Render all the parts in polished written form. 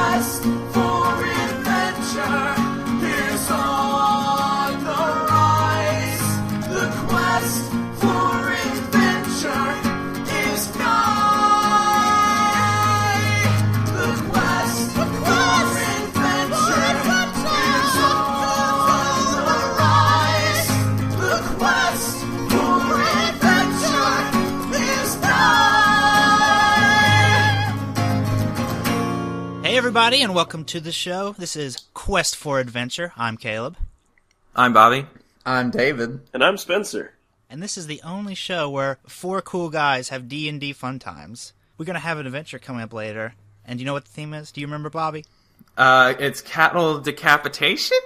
quest for adventure is on the rise. The quest for adventure is nigh. The quest for adventure is on the rise. The quest for adventure is nigh. Hey everybody, and welcome to the show. This is Quest for Adventure. I'm Caleb. I'm Bobby. I'm David. And I'm Spencer. And this is the only show where four cool guys have D&D fun times. We're going to have an adventure coming up later. And do you know what the theme is? Do you remember, Bobby? It's cattle decapitation?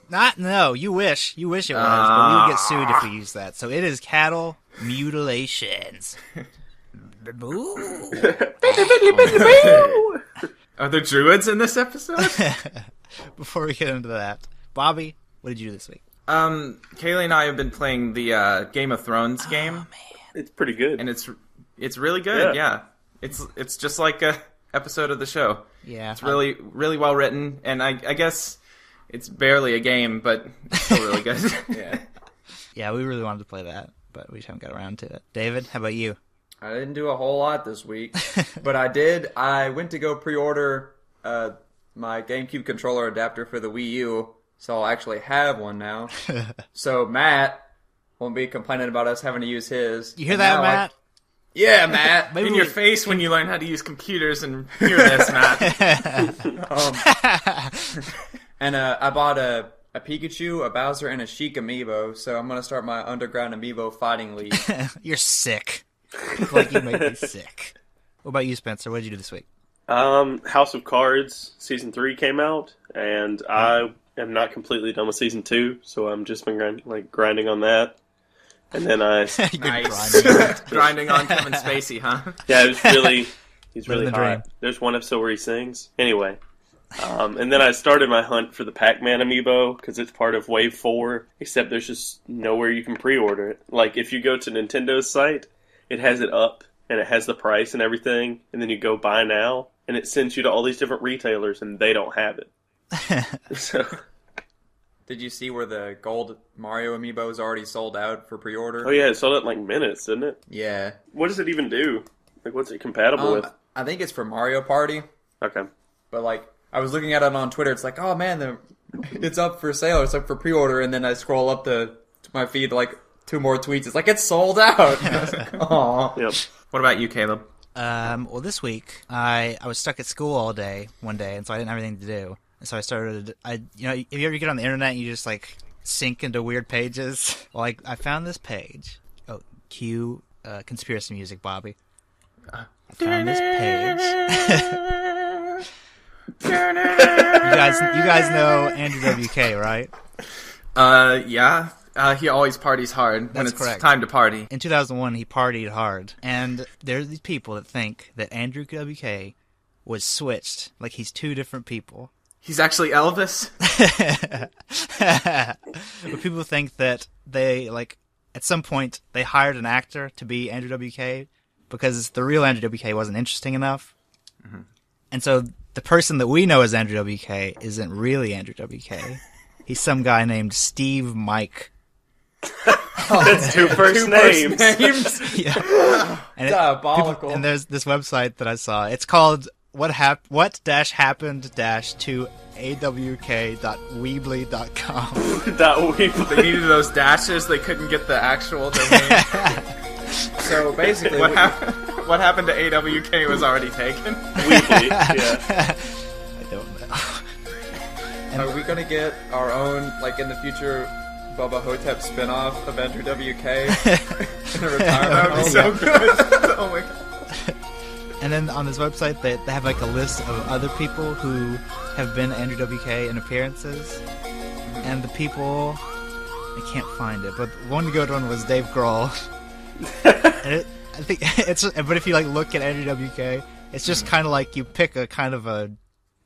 No, you wish. You wish it was, but we would get sued if we used that. So it is cattle mutilations. Ooh. Are there druids in this episode? Before we get into that, Bobby, what did you do this week? Kaylee and I have been playing the Game of Thrones game. Oh, man. It's pretty good. And it's really good, yeah. It's just like a episode of the show. Yeah. It's really well written, and I guess it's barely a game, but it's still really good. Yeah, we really wanted to play that, but we just haven't got around to it. David, how about you? I didn't do a whole lot this week, but I did. I went to go pre-order my GameCube controller adapter for the Wii U, so I'll actually have one now. So Matt won't be complaining about us having to use his. You hear that, Matt? Yeah, Matt. In your face when you learn how to use computers and hear this, Matt. And I bought a Pikachu, a Bowser, and a Sheik amiibo, so I'm going to start my Underground Amiibo Fighting League. You're sick. Like, you make me sick. What about you, Spencer? What did you do this week? House of Cards Season 3 came out, and I am not completely done with Season 2, so I'm just been grinding on that. And then Nice. Grinding on Kevin Spacey, huh? Yeah, he's really hot. dream. There's one episode where he sings. Anyway. And then I started my hunt for the Pac-Man amiibo, because it's part of Wave 4, except there's just nowhere you can pre-order it. Like, if you go to Nintendo's site, it has it up, and it has the price and everything, and then you go buy now, and it sends you to all these different retailers, and they don't have it. So, Did you see where the gold Mario amiibo is already sold out for pre-order? oh yeah, it sold out in like minutes, didn't it? Yeah. What does it even do? Like, what's it compatible with? I think it's for Mario Party, Okay. but like, I was looking at it on Twitter, it's like, oh man, it's up for sale, it's up for pre-order, and then I scroll up to my feed, like, 2 more tweets, it's like, it's sold out! And I was like, aw. Yep. What about you, Caleb? Well, this week, I was stuck at school all day, one day, and so I didn't have anything to do. And so I started, if you ever get on the internet and you just, like, sink into weird pages? Well, I found this page. Oh, cue conspiracy music, Bobby. I found this page. You guys know Andrew WK, right? Yeah. He always parties hard when That's it's correct. time to party. In 2001, he partied hard. And there's these people that think that Andrew WK was switched, like he's two different people. He's actually Elvis? But people think that they, like, at some point, they hired an actor to be Andrew WK because the real Andrew WK wasn't interesting enough. Mm-hmm. And so the person that we know as Andrew WK isn't really Andrew WK. He's some guy named Steve Mike. That's two first names. Yeah. And Diabolical. and there's this website that I saw. It's called what-happened-to awk.weebly.com. They needed those dashes. They couldn't get the actual domain. So basically, what happened to AWK was already taken. Weebly, yeah. I don't know. are we gonna get our own, like in the future, Bubba Hotep spin-off of Andrew WK in a retirement That would be home? so good. Oh my god. And then on this website, they have like a list of other people who have been Andrew WK in appearances. And the people, I can't find it, but one good one was Dave Grohl. And I think it's, but if you like look at Andrew WK, it's just kind of like you pick a kind of a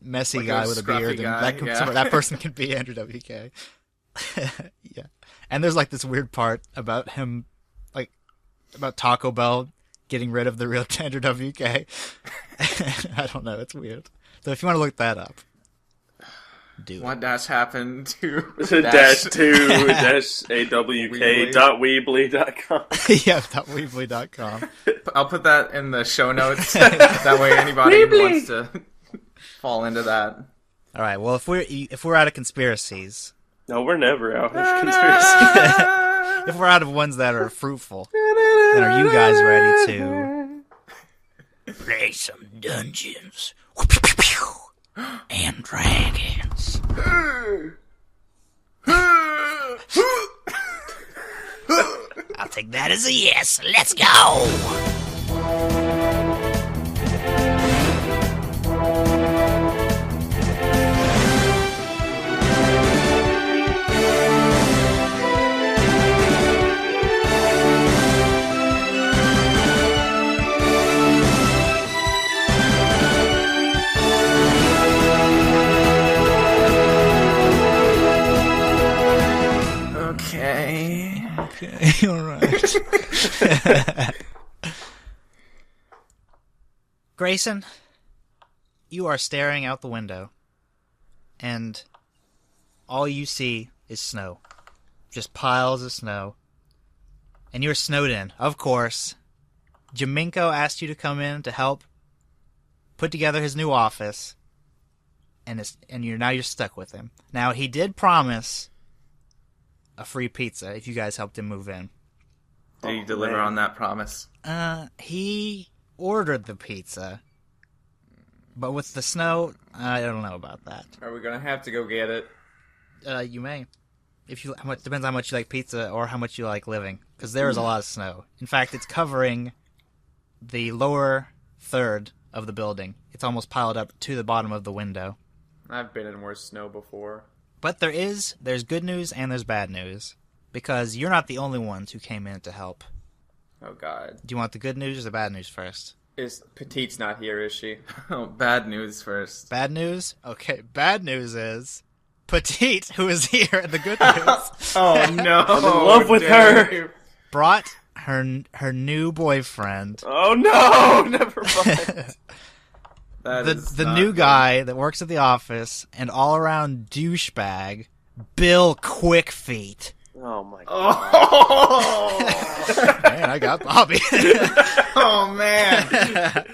messy Like guy a with a scruffy beard, guy, and yeah. that person can be Andrew WK. Yeah, and there's like this weird part about him, like about Taco Bell getting rid of the real Tender WK. I don't know. It's weird. So if you want to look that up, do What dash happened to -2-awk.weebly.com. it. Yeah, .weebly.com. I'll put that in the show notes. That way anybody who wants to fall into that. All right. Well, if we're out of conspiracies, No, we're never out of conspiracy. if we're out of ones that are fruitful, then are you guys ready to play some Dungeons and Dragons? I'll take that as a yes. Let's go. Okay, all right. Grayson, you are staring out the window, and all you see is snow. Just piles of snow. And you're snowed in, of course. Jamanco asked you to come in to help put together his new office, and you're stuck with him. Now, he did promise a free pizza if you guys helped him move in. Did you deliver on that promise? He ordered the pizza, but with the snow, I don't know about that. Are we gonna have to go get it? You may, if you. Depends how much you like pizza or how much you like living, because there is a lot of snow. In fact, it's covering the lower third of the building. It's almost piled up to the bottom of the window. I've been in worse snow before. But there's good news and there's bad news, because you're not the only ones who came in to help. Oh, God. Do you want the good news or the bad news first? Petite's not here, is she? Oh, bad news first. Bad news? Okay, bad news is Petite, who is here, and the good news. Oh, no. I'm in love with her. Brought her new boyfriend. Oh, no! Never mind. The new guy that works at the office, and all-around douchebag, Bill Quickfeet. Oh, my God. Oh, Man, I got Bobby. oh man.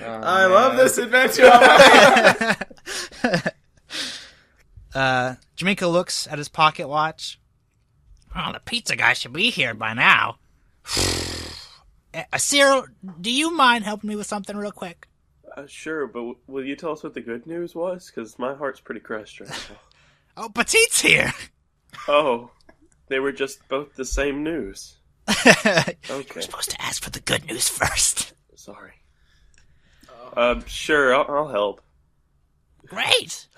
I love this adventure. Jamanco looks at his pocket watch. Oh, the pizza guy should be here by now. Cyril, do you mind helping me with something real quick? Sure, but will you tell us what the good news was? Because my heart's pretty crushed right now. Oh, Petite's here. Oh, they were just both the same news. Okay. You're supposed to ask for the good news first. Sorry. Sure, I'll help. Great.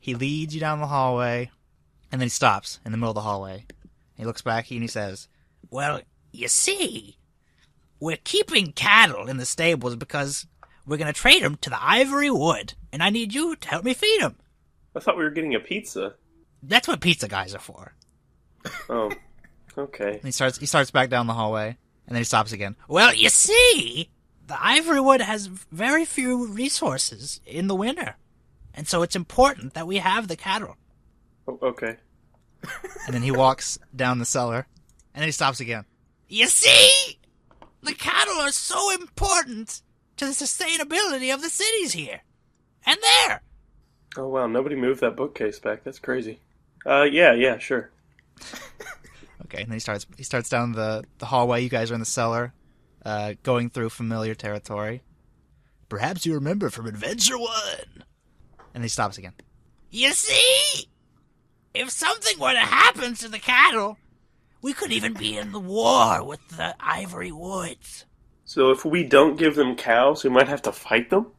He leads you down the hallway, and then he stops in the middle of the hallway. He looks back at you and he says, well, you see, we're keeping cattle in the stables because we're going to trade them to the Ivory Wood, and I need you to help me feed them. I thought we were getting a pizza. That's what pizza guys are for. Oh, okay. And he starts back down the hallway, and then he stops again. Well, you see, the Ivory Wood has very few resources in the winter, and so it's important that we have the cattle. Oh, okay. And then he walks down the cellar, and then he stops again. You see, the cattle are so important to the sustainability of the cities here. And there. Oh, wow, nobody moved that bookcase back. That's crazy. Yeah, sure. Okay, and then he starts down the hallway. You guys are in the cellar, going through familiar territory. Perhaps you remember from Adventure 1. And he stops again. You see, if something were to happen to the cattle, we could even be in the war with the Ivory Woods. So if we don't give them cows, we might have to fight them?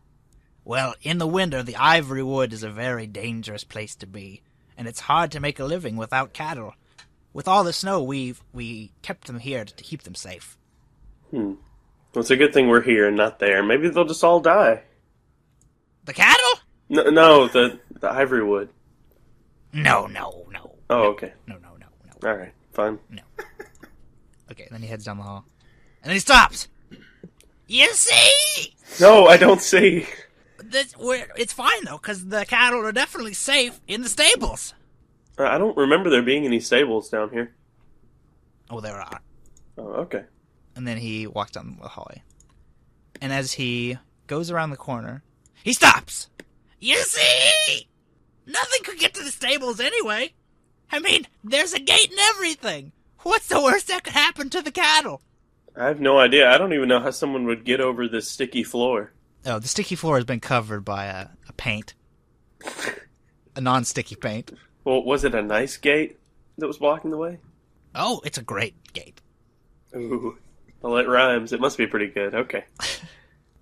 Well, in the winter, the Ivory Wood is a very dangerous place to be, and it's hard to make a living without cattle. With all the snow, we kept them here to keep them safe. Well, it's a good thing we're here and not there. Maybe they'll just all die. The cattle? No, the Ivory Wood. No. Oh, okay. No. All right, fine. No. Okay, and then he heads down the hall. And then he stops! You see? No, I don't see. It's fine, though, because the cattle are definitely safe in the stables. I don't remember there being any stables down here. Oh, there are. Oh, okay. And then he walks down the hallway. And as he goes around the corner, He stops. You see? Nothing could get to the stables anyway. I mean, there's a gate and everything. What's the worst that could happen to the cattle? I have no idea. I don't even know how someone would get over this sticky floor. oh, the sticky floor has been covered by a paint. A non-sticky paint. Well, was it a nice gate that was blocking the way? Oh, it's a great gate. Ooh. Well, it rhymes. It must be pretty good. Okay.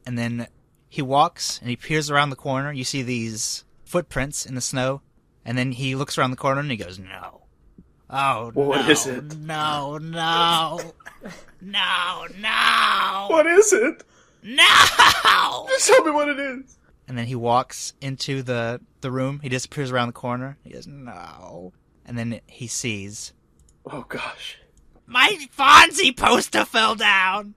And then he walks and he peers around the corner. You see these footprints in the snow. And then he looks around the corner and he goes, no. Oh, What no, is it? No, no. No, no. What is it? No! Just tell me what it is. And then he walks into the room. He disappears around the corner. He goes, no. And then he sees. Oh, gosh. My Fonzie poster fell down.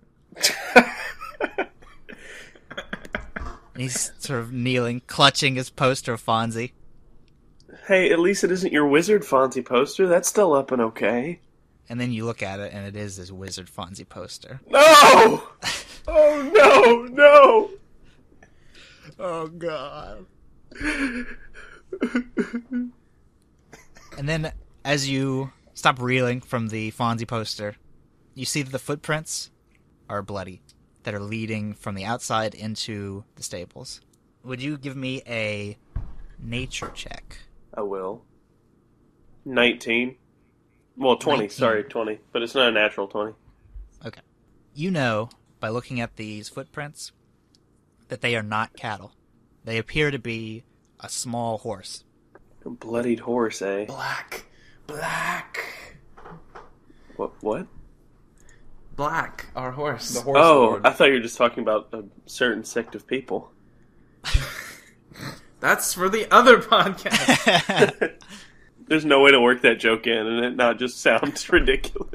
And he's sort of kneeling, clutching his poster of Fonzie. Hey, at least it isn't your Wizard Fonzie poster. That's still up and okay. And then you look at it, and it is this Wizard Fonzie poster. No! Oh, no, no! Oh, God. And then, as you stop reeling from the Fonzie poster, you see that the footprints are bloody, that are leading from the outside into the stables. Would you give me a nature check? I will. 19. Well, 20. 19. Sorry, 20. But it's not a natural 20. Okay. You know, by looking at these footprints, that they are not cattle. They appear to be a small horse. A bloodied horse, eh? Black. What? Black, our horse. The horse Oh, lord. I thought you were just talking about a certain sect of people. That's for the other podcast. There's no way to work that joke in and it not just sounds ridiculous.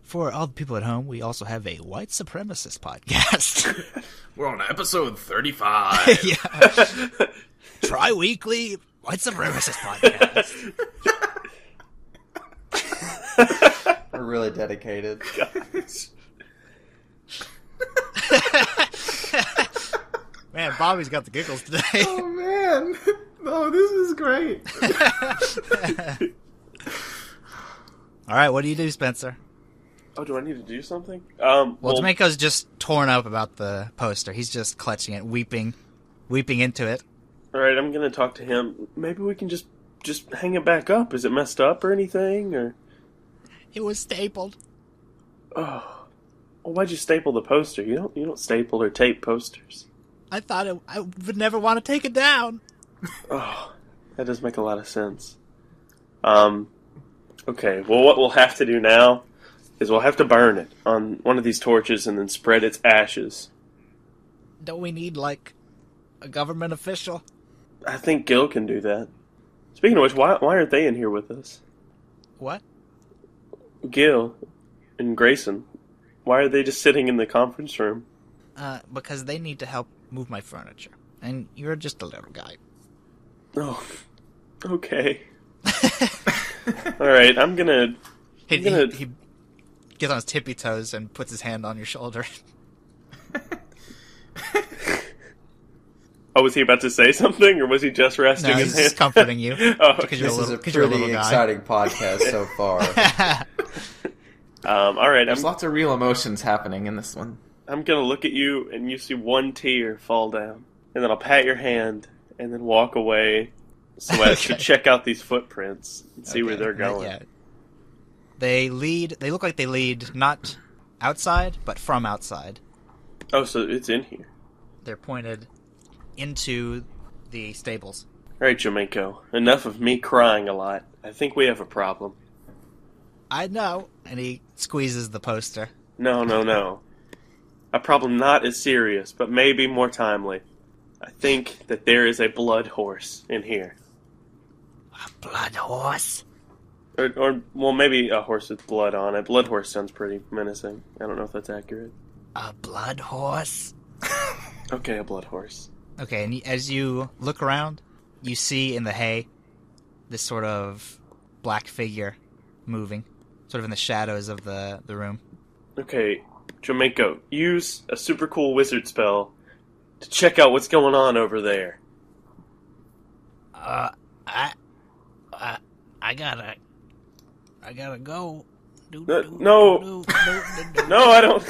For all the people at home, we also have a white supremacist podcast. We're on episode 35. Yeah. Tri-weekly white supremacist podcast. We're really dedicated. Man, Bobby's got the giggles today. Oh, man. Oh, this is great. All right, what do you do, Spencer? Oh, do I need to do something? Well, Jamanco's just torn up about the poster. He's just clutching it, weeping into it. Alright, I'm gonna talk to him. Maybe we can just hang it back up. Is it messed up or anything? Or It was stapled. oh, well, why'd you staple the poster? You don't staple or tape posters. I thought I would never want to take it down. Oh, that does make a lot of sense. Okay, well, what we'll have to do now is we'll have to burn it on one of these torches and then spread its ashes. Don't we need, like, a government official? I think Gil can do that. Speaking of which, why aren't they in here with us? What? Gil and Grayson, why are they just sitting in the conference room? Because they need to help move my furniture. And you're just a little guy. Oh, okay. Alright, I'm gonna... He gets on his tippy toes and puts his hand on your shoulder. Oh, was he about to say something, or was he just resting No, his he's hand? just comforting you. Oh, Because you're This a is little, a 'cause you're a pretty little guy. exciting podcast so far. Alright, There's lots of real emotions happening in this one. I'm gonna look at you, and you see one tear fall down. And then I'll pat your hand, and then walk away, so as to Okay. check out these footprints and see where Okay, they're going. Yeah. They look like they lead not outside, but from outside. Oh, so it's in here. They're pointed into the stables. Alright, Jamanco, enough of me crying a lot. I think we have a problem. I know. And he squeezes the poster. No. A problem not as serious, but maybe more timely. I think that there is a blood horse in here. Blood horse. Or well, maybe a horse with blood on it. Blood horse sounds pretty menacing. I don't know if that's accurate. A blood horse? Okay, a blood horse. Okay, and as you look around, you see in the hay this sort of black figure moving, sort of in the shadows of the room. Okay, Jamanco, use a super cool wizard spell to check out what's going on over there. I gotta go. No, I don't.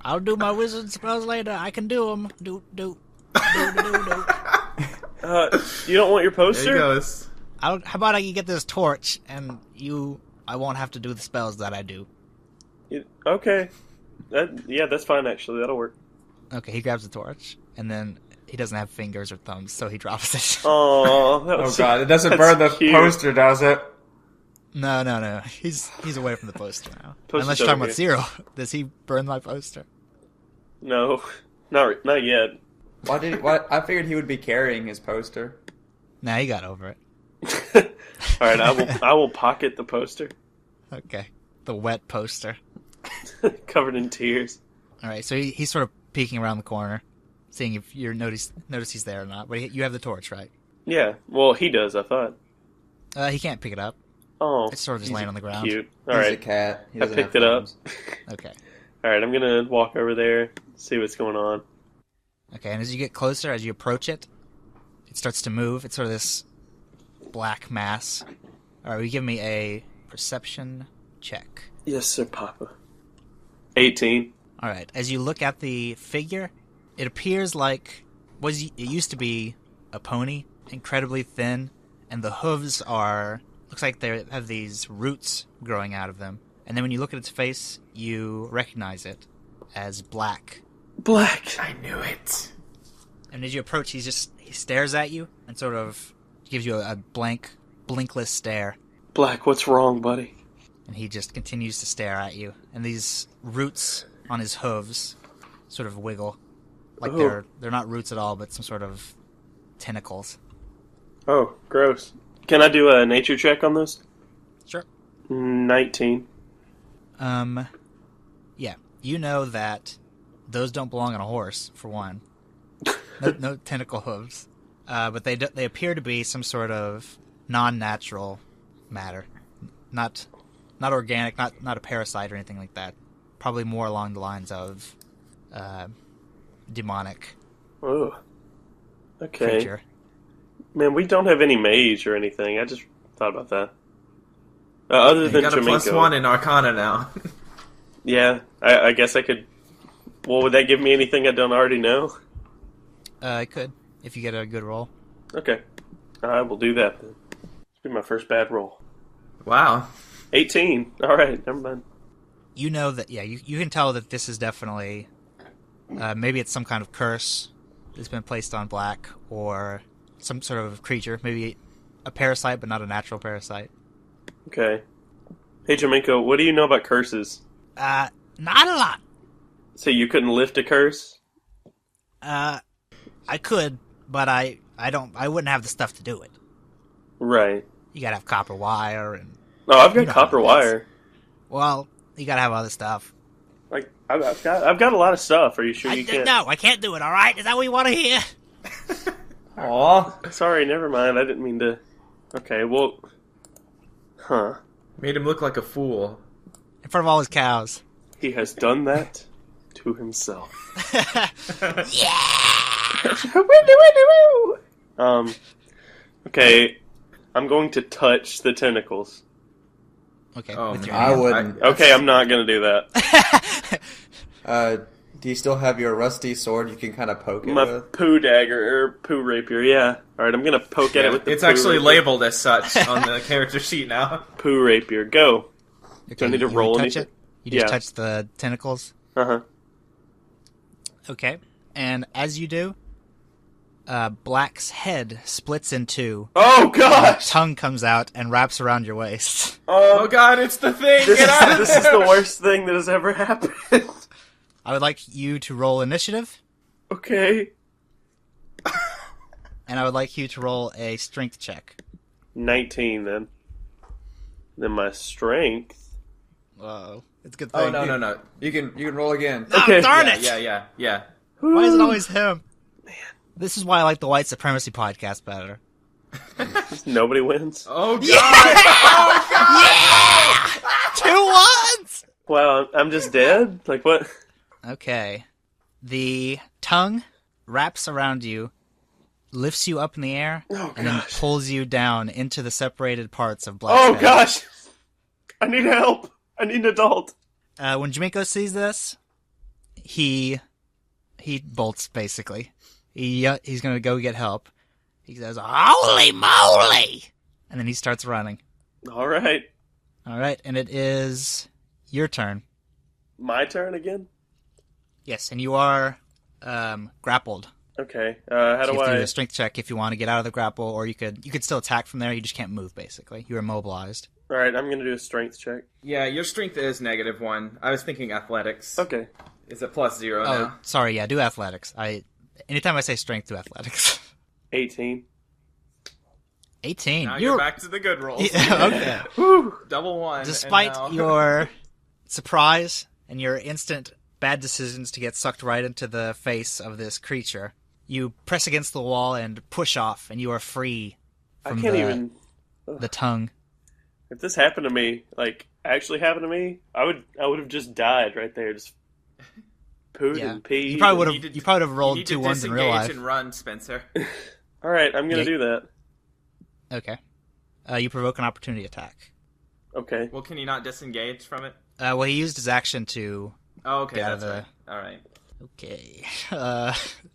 I'll do my wizard spells later. I can do them. Do. You don't want your There he poster? goes. How about I get this torch and I won't have to do the spells that I do. Okay. Yeah, that's fine, actually. That'll work. Okay, he grabs the torch, and then he doesn't have fingers or thumbs, so he drops it. Oh, that Oh was god, it doesn't that's burn the cute. poster, does it? No. He's away from the poster now. Poster's Unless you're talking over about Zero. Does he burn my poster? No, not yet. Why? I figured he would be carrying his poster. Nah, he got over it. All right, I will pocket the poster, Okay. The wet poster. covered in tears. Alright, so he's sort of peeking around the corner, seeing if you notice he's there or not. But you have the torch, right? Yeah, well, he does. I thought. He can't pick it up. Oh, It's sort of just laying on the ground. cute. All He's a right, cat. He I doesn't picked have it up. thumbs. Okay. All right, I'm gonna walk over there, see what's going on. Okay, and as you get closer, as you approach it, it starts to move. It's sort of this black mass. Alright, will you give me a perception check? Yes, sir, Papa. 18. Alright, as you look at the figure, it appears like it used to be a pony, incredibly thin, and the hooves looks like they have these roots growing out of them. And then when you look at its face, you recognize it as black. Black. I knew it. And as you approach, he stares at you and sort of gives you a blinkless stare. Black, what's wrong, buddy? And he just continues to stare at you. And these roots on his hooves sort of wiggle. Like Oh. they're not roots at all, but some sort of tentacles. Oh, gross. Can I do a nature check on this? Sure. 19. Yeah. You know that those don't belong on a horse, for one. No tentacle hooves. But they appear to be some sort of non-natural matter. Not organic, not a parasite or anything like that. Probably more along the lines of demonic Oh. Okay. creature. Man, we don't have any mage or anything. I just thought about that. Other You than got a Jamanco. +1 in Arcana now. Yeah, I guess I could... Well, would that give me anything I don't already know? It could, if you get a good roll. Okay. I will do that then. This will be my first bad roll. Wow. 18. Alright, never mind. You know that, yeah, you can tell that this is definitely, maybe it's some kind of curse that's been placed on Black, or some sort of creature, maybe a parasite, but not a natural parasite. Okay. Hey, Jamanco, what do you know about curses? Not a lot. So you couldn't lift a curse? I could, but I wouldn't have the stuff to do it. Right. You gotta have copper wire and, Oh, I've got You know copper how it is. wire. well, you gotta have other stuff. Like, I've got a lot of stuff. Are you sure you can't? No, I can't do it, alright? Is that what you want to hear? Aw. Sorry, never mind. I didn't mean to... Okay, well... Huh. Made him look like a fool. In front of all his cows. He has done that to himself. Okay, I'm going to touch the tentacles. Okay, Oh, with man. your I hand. wouldn't. Okay, I'm not going to do that. Do you still have your rusty sword you can kind of poke it My with? poo dagger, or poo rapier, yeah. Alright, I'm going to poke at it with the It's poo actually rapier. labeled as such on the character sheet now. Poo rapier, go. Okay, Do I need to you roll touch anything? it? You just Yeah. touch the tentacles? Uh-huh. Okay. And as you do, Black's head splits in two. Oh, gosh! Tongue comes out and wraps around your waist. Oh god, it's the thing! This Get out of is there! the worst thing that has ever happened. I would like you to roll initiative, Okay. and I would like you to roll a strength check. 19, then. Then my strength. Whoa. It's a good thing. Oh no. You can roll again. Okay. Darn it! Yeah. Why is it always him? Man. This is why I like the White Supremacy podcast better. Nobody wins. Oh god! Yeah! 2 ones! Wow, I'm just dead? Like, what? Okay. The tongue wraps around you, lifts you up in the air, and then pulls you down into the separated parts of Black's Oh, head. gosh! I need help! I need an adult. When Jamanco sees this, he bolts, basically. He's gonna go get help. He says, "Holy moly!" And then he starts running. Alright. Alright, and it is your turn. My turn again? Yes, and you are grappled. Okay, how So do you have to do I... a strength check if you want to get out of the grapple, or you could still attack from there, you just can't move, basically. You are immobilized. Alright, I'm gonna do a strength check. Yeah, your strength is -1. I was thinking athletics. Okay. Is it +0 Oh, now? sorry, yeah, do athletics. Anytime I say strength, do athletics. 18. 18. Now you're back to the good rolls. Okay. Double 1. Despite and now... your surprise and your instant bad decisions to get sucked right into the face of this creature, you press against the wall and push off, and you are free from I can't even... the tongue. If this happened to me, like, actually happened to me, I would have just died right there. Just pooed and peed. You probably would You have. need You probably would have You rolled need 2 to ones in real life. disengage and run, Spencer. Alright, I'm gonna do that. Okay. You provoke an opportunity attack. Okay. Well, can you not disengage from it? Well, he used his action to. Oh, okay, Get out of that's right. All right. Okay.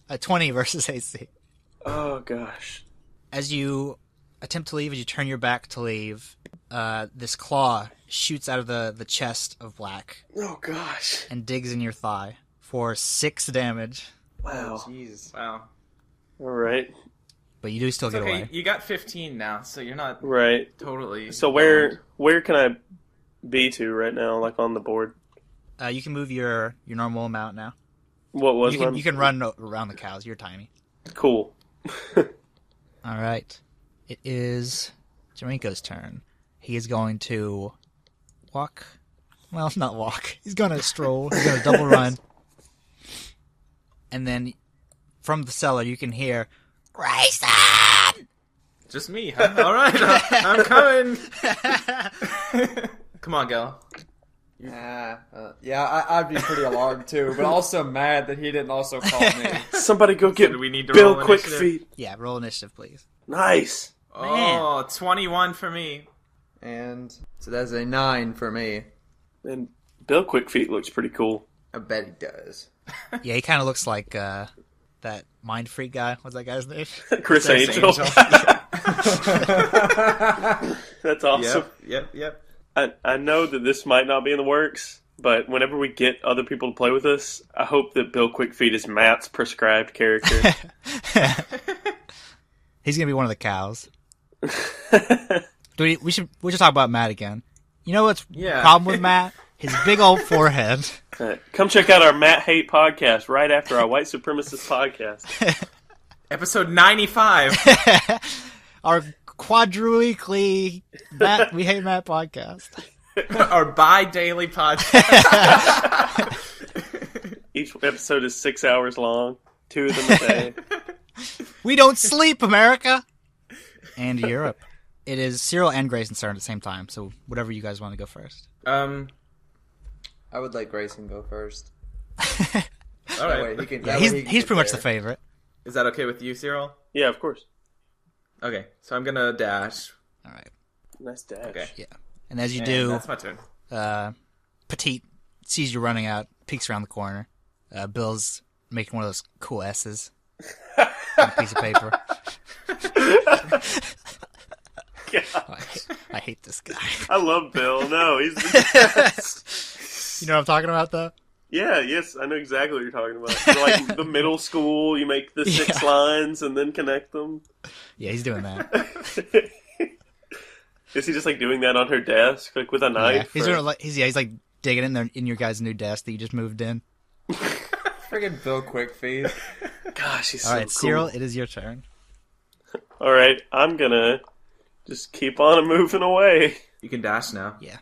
A 20 versus AC. Oh, gosh. As you attempt to leave, as you turn your back to leave, this claw shoots out of the chest of Black Oh, gosh. and digs in your thigh for 6 damage. Wow. Jeez. Wow. Alright. But you do still It's get okay. away. You got 15 now, so you're not Right. totally... So where can I be to right now, like on the board? You can move your normal amount now. What was You can run around the cows. You're tiny. Cool. All right. It is Jamanco's turn. He is going to walk. Well, not walk. He's going to stroll. He's going to double run. And then from the cellar, you can hear, Grayson! Just me, huh? All right, I'm coming. Come on, Gal. Yeah, I'd be pretty alarmed too, but also mad that he didn't also call me. Somebody go get do we need to Bill roll Quickfeet. initiative? Yeah, roll initiative, please. Nice. Oh, 21 for me. And so that's a 9 for me. And Bill Quickfeet looks pretty cool. I bet he does. Yeah, he kind of looks like that Mind Freak guy. What's that guy's name? Chris Angel. That's awesome. Yep. I know that this might not be in the works, but whenever we get other people to play with us, I hope that Bill Quickfeet is Matt's prescribed character. He's gonna be one of the cows. We should talk about Matt again. You know what's the problem with Matt? His big old forehead. Come check out our Matt Hate podcast right after our White Supremacist podcast. Episode 95. Our quadriweekly Matt We Hate Matt podcast. Our bi-daily podcast. Each episode is 6 hours long. 2 of them a day. We don't sleep, America! And Europe. It is Cyril and Grayson's turn at the same time, so whatever you guys want to go first. I would let Grayson go first. All right. He's pretty much the favorite. Is that okay with you, Cyril? Yeah, of course. Okay, so I'm gonna dash. All right. Nice dash. Okay. Yeah. And as you And do, that's my turn. Petite sees you running out, peeks around the corner. Bill's making one of those cool S's on a piece of paper. I hate this guy. I love Bill. No, he's the best. You know what I'm talking about, though? Yeah, yes, I know exactly what you're talking about. So, like the middle school, you make the 6 lines and then connect them. Yeah, he's doing that. Is he just like doing that on her desk, like with a knife? Yeah, he's doing it like, he's like digging in there in your guys' new desk that you just moved in. Friggin' Bill Quickfeet. Gosh, he's All so right, cool. Cyril, it is your turn. All right, I'm gonna just keep on moving away. You can dash now. Yeah.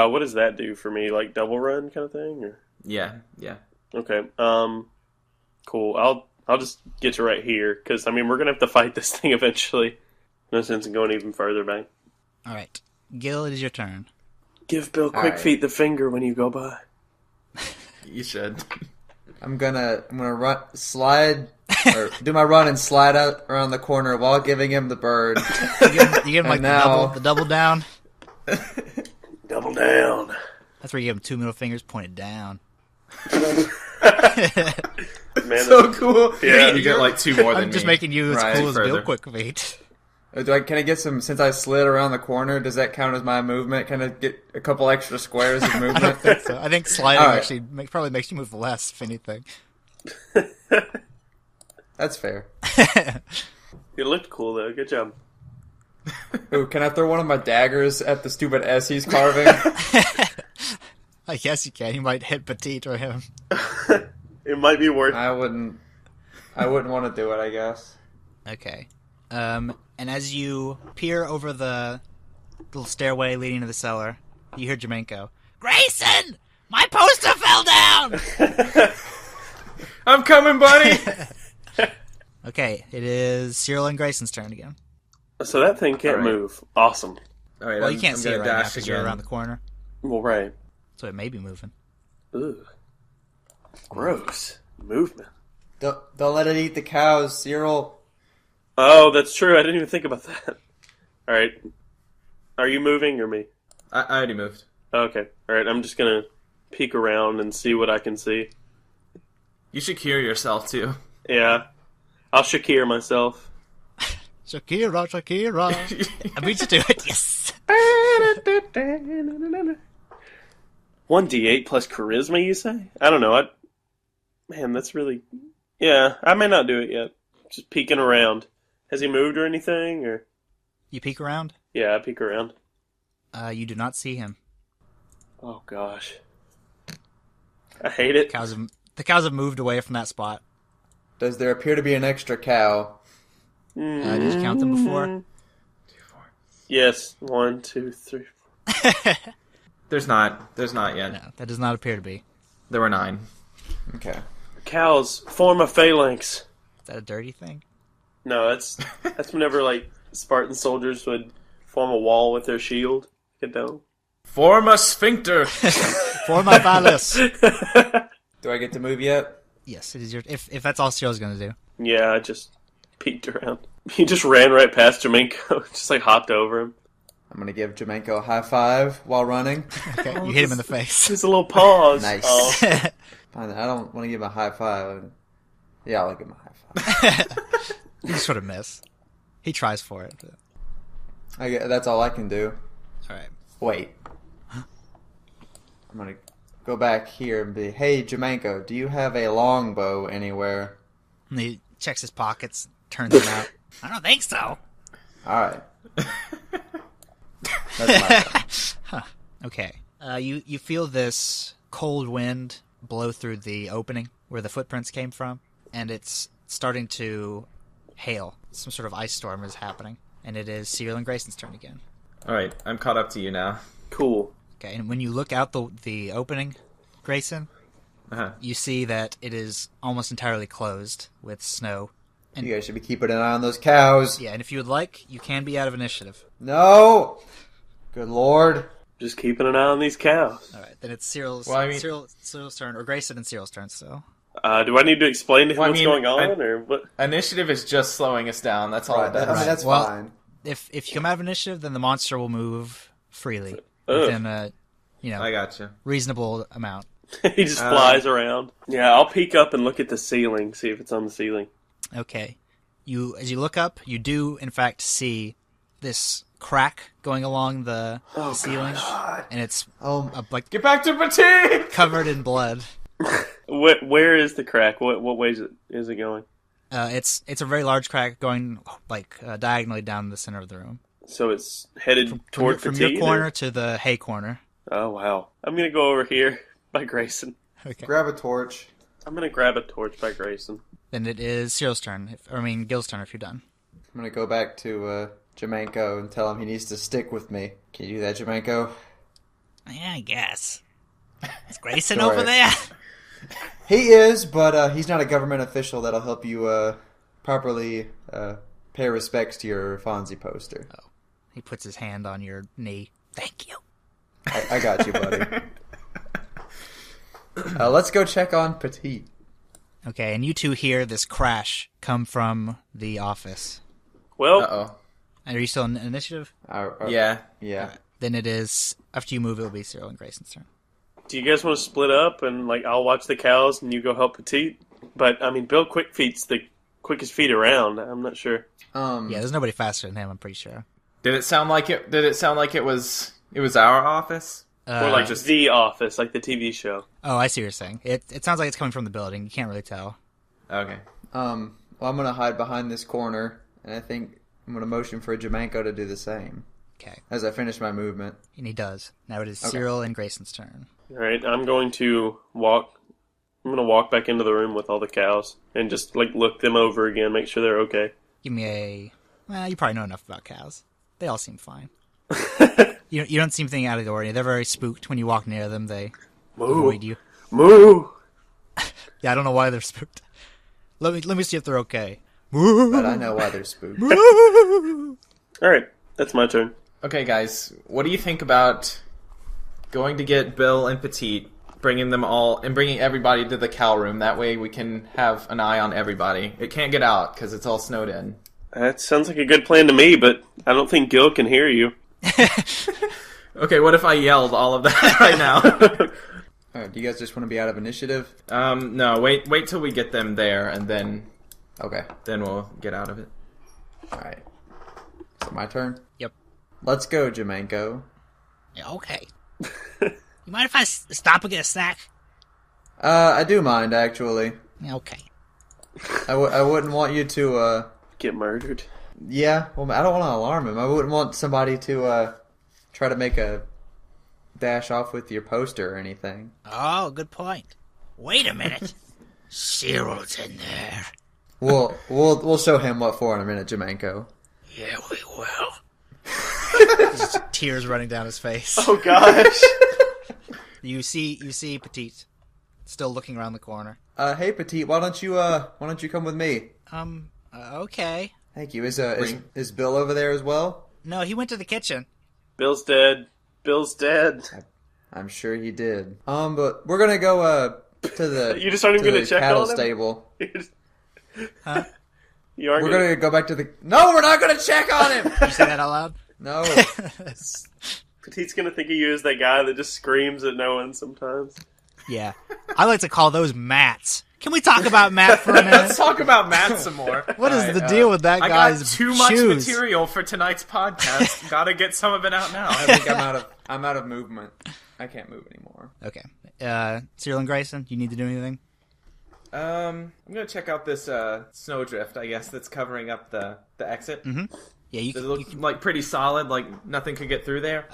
What does that do for me? Like double run kind of thing? Or? Yeah. Okay. Cool. I'll just get you right here because we're gonna have to fight this thing eventually. No sense in going even further back. All right, Gil, it is your turn. Give Bill Quickfeet the finger when you go by. You should. I'm gonna slide, or do my run and slide out around the corner while giving him the bird. You give him like the double down. Double down. That's where you give him 2 middle fingers pointed down. Man, So cool. Yeah. You get like 2 more than me. I'm just making you as Right, cool as further. Bill Quickfeet. Can I get some, since I slid around the corner, does that count as my movement? Can I get a couple extra squares of I movement? don't think so. I think sliding All right. actually probably makes you move less, if anything. That's fair. You looked cool though. Good job. Ooh, can I throw one of my daggers at the stupid S he's carving? I guess you can. You might hit Petite or him. It might be worth. I wouldn't want to do it, I guess. Okay. And as you peer over the little stairway leading to the cellar, you hear Jamanco. Grayson! My poster fell down! I'm coming, buddy! Okay, it is Cyril and Grayson's turn again. So that thing can't All right. move. Awesome. All right, Well, you can't I'm see it gonna right now dash because you're again. around the corner, Well, right. so it may be moving. Ugh. Gross. Movement. Don't let it eat the cows, Cyril. Oh, that's true. I didn't even think about that. All right. Are you moving or me? I already moved. Okay. All right. I'm just gonna peek around and see what I can see. You should cure yourself too. Yeah. I'll Shakir myself. Shakira. I beat you to it. Yes. 1d8 plus charisma, you say? I don't know. Man, that's really... Yeah, I may not do it yet. Just peeking around. Has he moved or anything? Or You peek around. yeah, I peek around. You do not see him. Oh gosh, I hate it. The cows have moved away from that spot. Does there appear to be an extra cow? Did you count them before? Yes, 1, 2, 3. There's not yet. No, that does not appear to be. There were 9. Okay. Cows form a phalanx. Is that a dirty thing? No, that's whenever like Spartan soldiers would form a wall with their shield. Get down. Form a sphincter. For my phallus. Do I get to move yet? Yes, it is your. If that's all Cyril's gonna do. Yeah, I just peeked around. He just ran right past Jamanco, just like hopped over him. I'm gonna give Jamanco a high five while running. Okay, you hit him in the face. Just a little pause. Nice. Oh. Fine, I don't want to give him a high five. Yeah, I'll give him a high five. You sort of miss. He tries for it. But... That's all I can do. All right. Wait. I'm gonna go back here and be, hey, Jamanco, do you have a longbow anywhere? And he checks his pockets, turns them out. I don't think so. Alright. That's my turn. Okay. You feel this cold wind blow through the opening where the footprints came from, and it's starting to hail. Some sort of ice storm is happening, and it is Cyril and Grayson's turn again. All right, I'm caught up to you now. Cool. Okay, and when you look out the opening, Grayson, you see that it is almost entirely closed with snow. And You guys should be keeping an eye on those cows. yeah, and if you would like, you can be out of initiative. No! Good lord. Just keeping an eye on these cows. All right, then it's Cyril's Cyril's turn, or Grayson and Cyril's turn. So Do I need to explain to him Well, I what's mean, going on, or what? Initiative is just slowing us down. That's all Right, it does. I mean, that's Well, fine. if you come out of initiative, then the monster will move freely Ugh. within a I gotcha. reasonable amount. He just flies around. Yeah, I'll peek up and look at the ceiling, see if it's on the ceiling. Okay, as you look up, you do in fact see this crack going along the ceiling, and it's like Get back to Petite! covered in blood. Where is the crack? What way is it going? It's a very large crack going like diagonally down the center of the room, So it's headed toward from Petite, your corner to the hay corner. Oh wow! I'm gonna go over here by Grayson. Okay. Grab a torch. I'm gonna grab a torch by Grayson. Then it is Cyril's turn. Gil's turn if you're done. I'm gonna go back to Jamanco and tell him he needs to stick with me. Can you do that, Jamanco? Yeah, I guess. Is Grayson Sure. over there? He is, but he's not a government official that'll help you properly pay respects to your Fonzie poster. He puts his hand on your knee. Thank you. I got you, buddy. Let's go check on Petite. Okay, and you two hear this crash come from the office. Well, Uh-oh. Are you still in initiative? Yeah. Yeah. Then it is, after you move, it will be Cyril and Grayson's turn. do you guys want to split up and like I'll watch the cows and you go help Petite? But I mean, Bill Quickfeet's the quickest feet around. I'm not sure. Yeah, there's nobody faster than him, I'm pretty sure. Did it sound like it? Did it sound like it was our office? Or like just The Office, like the TV show. Oh, I see what you're saying. It sounds like it's coming from the building. You can't really tell. Okay. Well, I'm gonna hide behind this corner, and I think I'm gonna motion for Jamanco to do the same Okay, as I finish my movement. and he does. Now it is Okay. Cyril and Grayson's turn. All right, I'm going to walk back into the room with all the cows and just like look them over again, make sure they're okay. Give me a... Well, you probably know enough about cows. They all seem fine. You don't seem anything out of the ordinary. They're very spooked. When you walk near them, they avoid you. Moo! Yeah, I don't know why they're spooked. Let me see if they're okay. But I know why they're spooked. All right, that's my turn. Okay, guys. What do you think about going to get Bill and Petite, bringing them all, and bringing everybody to the cow room? That way we can have an eye on everybody. It can't get out because it's all snowed in. That sounds like a good plan to me, but I don't think Gil can hear you. Okay, what if I yelled all of that right now? Alright, do you guys just want to be out of initiative? No, wait till we get them there, and then Okay. we'll get out of it. Alright. So my turn? Yep. Let's go, Jamanco. Yeah, okay. You mind if I stop and get a snack? I do mind, actually. Yeah, okay. I wouldn't want you to, Get murdered. Yeah, well, I don't want to alarm him. I wouldn't want somebody to, try to make a dash off with your poster or anything. Oh, good point. Wait a minute. Cyril's in there. We'll show him what for in a minute, Jamanco. Yeah, we will. Just tears running down his face. Oh gosh. You see Petite still looking around the corner. Hey, Petite, why don't you come with me? Okay. Thank you. Is Bill over there as well? No, he went to the kitchen. Bill's dead. Bill's dead. I'm sure he did. But we're gonna go to the You just aren't even to gonna the check cattle on him? stable. Huh? You aren't We're gonna... gonna go back to the. No, we're not gonna check on him. You say that out loud? No. Petite's gonna think of you as that guy that just screams at no one sometimes. Yeah. I like to call those mats. Can we talk about Matt for a minute? Let's talk about Matt some more. What is the deal with that I guy's got too much shoes? material for tonight's podcast. Gotta get some of it out now. I think I'm out of movement. I can't move anymore. Okay. Cyril and Grayson, you need to do anything? I'm gonna check out this snowdrift, I guess, that's covering up the exit. Mm-hmm. Yeah, you Does it can, look like pretty solid? Like nothing could get through there?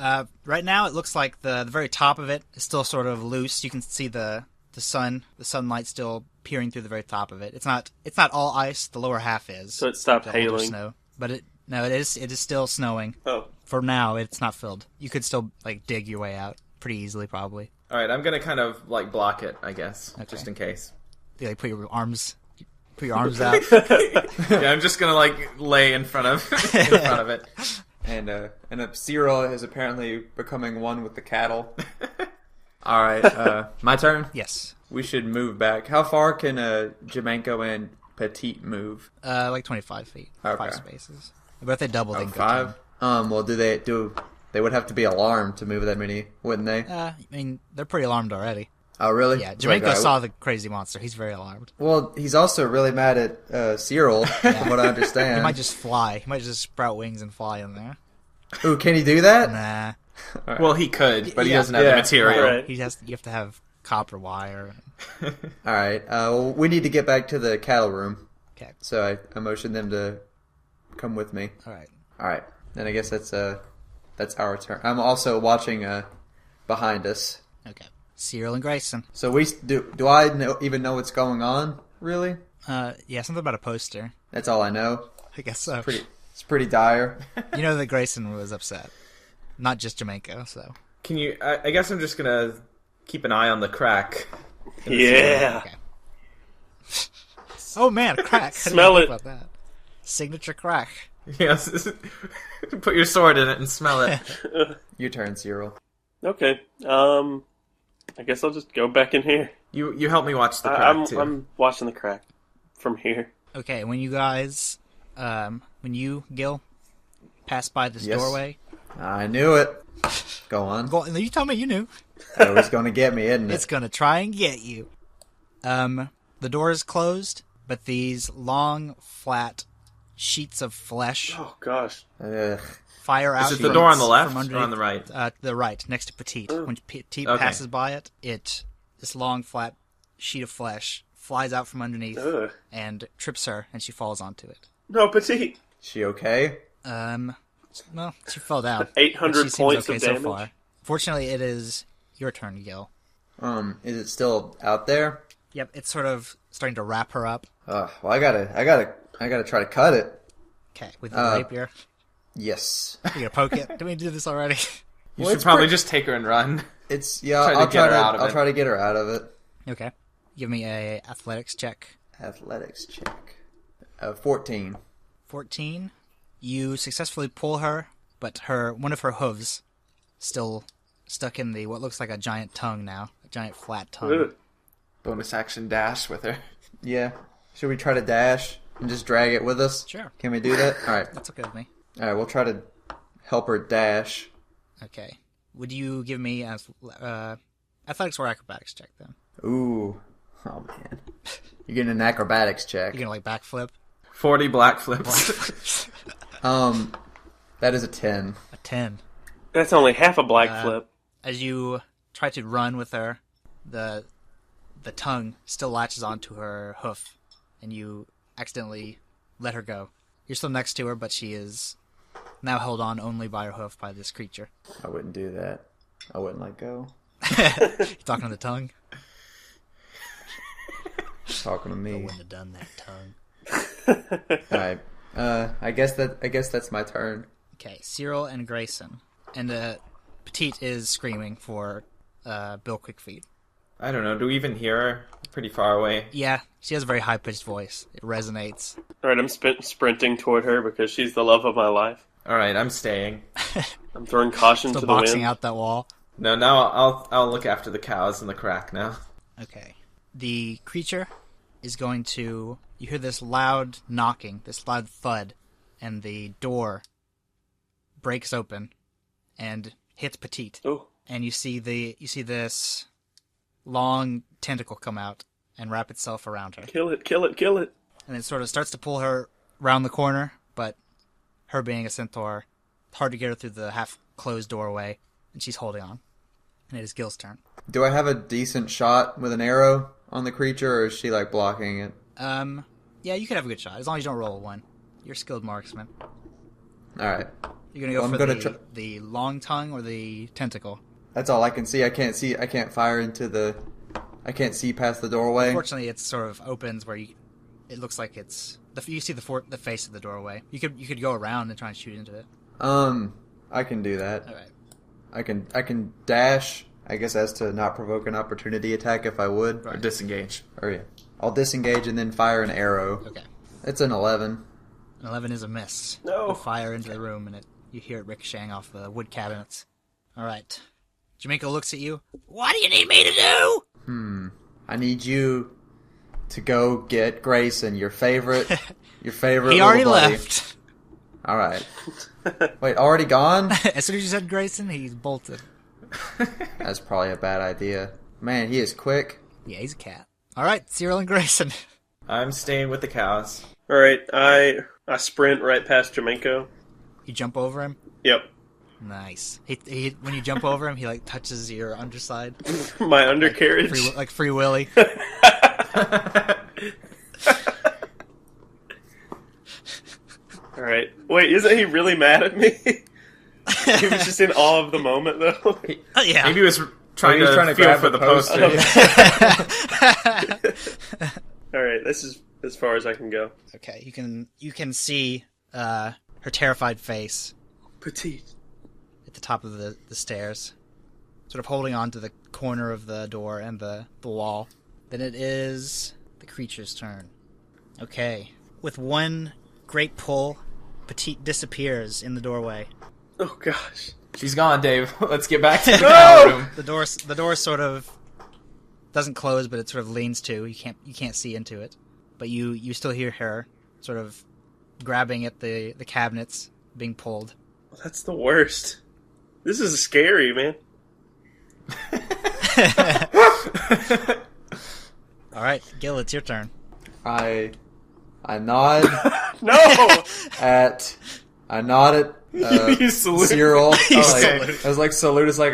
right now it looks like the very top of it is still sort of loose. You can see the sunlight still peering through the very top of it. It's not all ice. The lower half is. So it stopped the older hailing. snow. But it is still snowing. Oh. For now, it's not filled. You could still like dig your way out pretty easily, probably. All right, I'm gonna kind of like block it, I guess, Okay. just in case. You, like put your arms out. Yeah, I'm just gonna like lay in front of it. And Cyril is apparently becoming one with the cattle. All right, my turn. Yes. We should move back. How far can Jamanco and Petite move? Like 25 feet. Okay. 5 spaces. But if they double, they can go 5. 10. Well, they would have to be alarmed to move that many, wouldn't they? I mean, they're pretty alarmed already. Oh, really? Yeah, Jamanco saw the crazy monster. He's very alarmed. Well, he's also really mad at Cyril, from what I understand. He might just fly. He might just sprout wings and fly in there. Ooh, can he do that? Nah. Well, he could, but he Yeah. doesn't have Yeah. the material. Right. You have to have copper wire. All right. Well, we need to get back to the cattle room. Okay. So I motioned them to come with me. All right. All right. Then I guess that's our turn. I'm also watching behind us. Okay. Cyril and Grayson. So do I even know what's going on? Really? Yeah, something about a poster. That's all I know. I guess so. It's pretty dire. You know that Grayson was upset. Not just Jamanco, so. Can you? I guess I'm just gonna keep an eye on the crack. Yeah. Okay. Oh man, a crack. How Smell did I it. think about that? Signature crack. Yes. Put your sword in it and smell it. Your turn, Cyril. Okay. I guess I'll just go back in here. You help me watch the crack too. I'm watching the crack from here. Okay, when you guys, when you, Gil, pass by this Yes. doorway... I knew it. Go on. You told me you knew. Oh, it's going to get me, isn't it? It's gonna try and get you. The door is closed, but these long, flat sheets of flesh Oh gosh. Ugh. fire out. Is it the door on the from left or underneath- on the right? The right, next to Petite. When Petite Okay. passes by it, this long, flat sheet of flesh flies out from underneath Ugh. and trips her, and she falls onto it. No, Petite. She okay? Well, she fell down. 800 But she seems points okay of so damage. far. Fortunately, it is your turn, Gil. Is it still out there? Yep, it's sort of starting to wrap her up. Well, I gotta try to cut it. Okay, with the rapier. Yes. You gonna poke it? Did we do this already? You Well, should it's probably pretty- just take her and run. It's Try to I'll get her out of I'll it. try to get her out of it. Okay. Give me a athletics check. Athletics check. 14. 14. You successfully pull her, but one of her hooves still stuck in what looks like a giant tongue now. A giant flat tongue. Ugh. Bonus action dash with her. Yeah. Should we try to dash and just drag it with us? Sure. Can we do that? All right. That's okay with me. All right. We'll try to help her dash. Okay. Would you give me athletics or acrobatics check then? Ooh. Oh man. You're getting an acrobatics check. You're gonna backflip? 40 black flips. That is a 10. A 10. That's only half a black flip. As you try to run with her, the tongue still latches onto her hoof, and you accidentally let her go. You're still next to her, but she is now held on only by her hoof by this creature. I wouldn't do that. I wouldn't let go. You talking to the tongue? Talking to me. Wouldn't have done that tongue. All right. I guess that's my turn. Okay, Cyril and Grayson. And Petite is screaming for Bill Quickfeet. I don't know. Do we even hear her? Pretty far away. Yeah, she has a very high-pitched voice. It resonates. Alright, I'm sprinting toward her because she's the love of my life. All right, I'm staying. I'm throwing caution Still to the boxing wind. out that wall. No, now I'll look after the cows in the crack now. Okay. The creature is going to... You hear this loud knocking, this loud thud, and the door breaks open and hits Petite. Oh, And you see this long tentacle come out and wrap itself around her. kill it, kill it, kill it. And it sort of starts to pull her around the corner, but her being a centaur, it's hard to get her through the half-closed doorway, and she's holding on. And it is Gil's turn. Do I have a decent shot with an arrow on the creature, or is she like blocking it? Yeah, you could have a good shot, as long as you don't roll a 1. You're a skilled marksman. All right. You're gonna go Well, I'm for gonna the long tongue or the tentacle. That's all I can see. I can't fire into the. I can't see past the doorway. Unfortunately, it sort of opens where it looks like it's you see the face of the doorway. You could go around and try and shoot into it. I can do that. All right. I can dash. I guess as to not provoke an opportunity attack if I would. Or disengage. Or yeah, I'll disengage and then fire an arrow. Okay. It's an 11. An 11 is a miss. No. You fire into the room and you hear it ricocheting off the wood cabinets. All right. Jamanco looks at you. What do you need me to do? I need you to go get Grayson, your favorite He little already buddy. left. All right. Wait, already gone? As soon as you said Grayson, he's bolted. That's probably a bad idea. Man, he is quick. Yeah, he's a cat. All right, Cyril and Grayson. I'm staying with the cows. Alright, I sprint right past Jamanco. You jump over him. Yep. Nice. He when you jump over him, he like touches your underside, My undercarriage. like Free Willy. Alright. Wait, isn't he really mad at me? He was just in awe of the moment, though. Oh, yeah. Maybe he was trying, Maybe he was to trying to feel grab for the the poster. Alright, this is as far as I can go. Okay, you can see her terrified face Petite. at the top of the stairs. sort of holding on to the corner of the door and the wall. Then it is the creature's turn. Okay. With one great pull, Petite disappears in the doorway. Oh gosh. She's gone, Dave. Let's get back to the cow room. The door sort of doesn't close, but it sort of leans to. You can't see into it, but you still hear her sort of grabbing at the cabinets being pulled. Well, that's the worst. This is scary, man. All right, Gil, it's your turn. I nod No! at You salute. Cyril. salute. I was like salute. It's like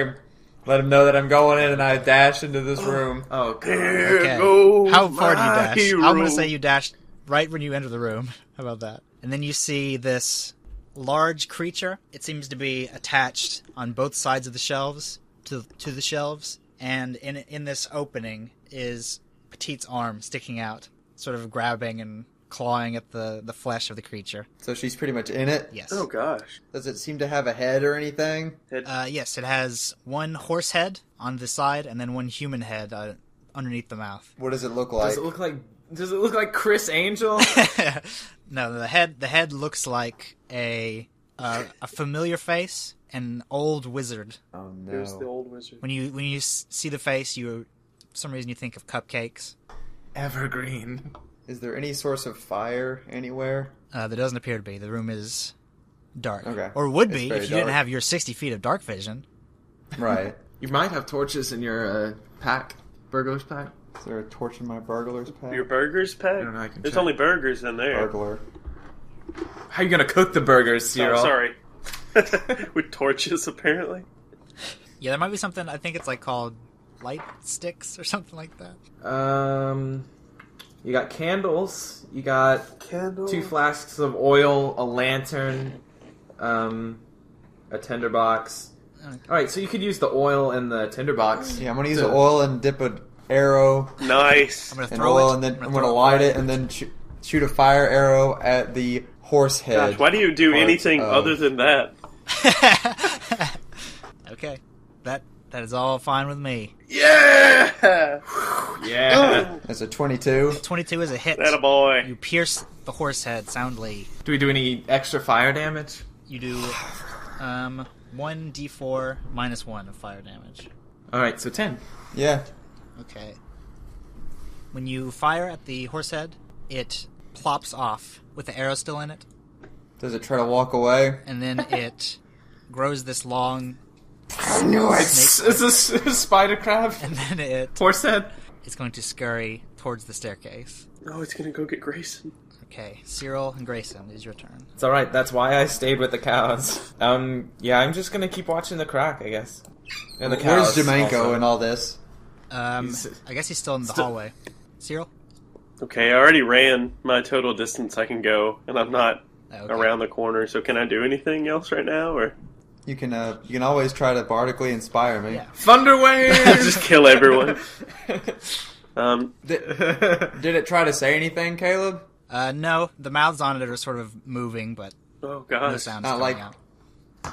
let him know that I'm going in, and I dash into this room. Oh, God. There Okay. goes How far do you my dash? hero. I'm going to say you dashed right when you enter the room. How about that? And then you see this large creature. It seems to be attached on both sides of the shelves to the shelves, and in this opening is Petite's arm sticking out, sort of grabbing and clawing at the flesh of the creature. So she's pretty much in it. Yes. Oh gosh. Does it seem to have a head or anything? Yes, it has one horse head on the side and then one human head underneath the mouth. What does it look like? Does it look like Chris Angel? No, the head looks like a familiar face, an old wizard. Oh no! There's the old wizard. When you see the face, for some reason you think of cupcakes. Evergreen. Is there any source of fire anywhere? There doesn't appear to be. The room is dark. Okay. Or would It's be very if you didn't dark. have your 60 feet of dark vision. Right. You might have torches in your pack, burglar's pack. Is there a torch in my burglar's pack? Your burgers pack? I don't know, I can There's check. only burgers in there. Burglar. How you gonna cook the burgers, Cyril? Oh, sorry. With torches, apparently. Yeah, there might be something, I think it's like called light sticks or something like that. You got candles. You got Candle. 2 flasks of oil, a lantern, a tinderbox. Okay. All right, so you could use the oil in the tinderbox. Yeah, I'm gonna use the oil and dip an arrow Nice. I'm going to in throw oil, it. and then I'm throw gonna light it, and then shoot a fire arrow at the horse head. Gosh, why do you do part anything of- other than that? Okay. That is all fine with me. Yeah! Yeah. That's a 22. 22 is a hit. That a boy. You pierce the horse head soundly. Do we do any extra fire damage? You do 1d4 minus 1 of fire damage. All right, so 10. Yeah. Okay. When you fire at the horse head, it plops off with the arrow still in it, Does it try to walk away? and then it grows this long, No, it's a spider crab. and then Horse head. it's going to scurry towards the staircase. Oh, it's gonna go get Grayson. Okay, Cyril and Grayson, it is your turn. It's all right. That's why I stayed with the cows. Yeah, I'm just gonna keep watching the crack, I guess. And the Where's cows Jamanco also. in all this? I guess he's still in the hallway. Cyril? Okay, I already ran my total distance I can go, and I'm not Okay. around the corner, so can I do anything else right now, or You can always try to bardically inspire me. Yeah. Thunder waves. just kill everyone? Did it try to say anything, Caleb? No, the mouths on it are sort of moving, but Oh no gosh. sounds Not coming like- out.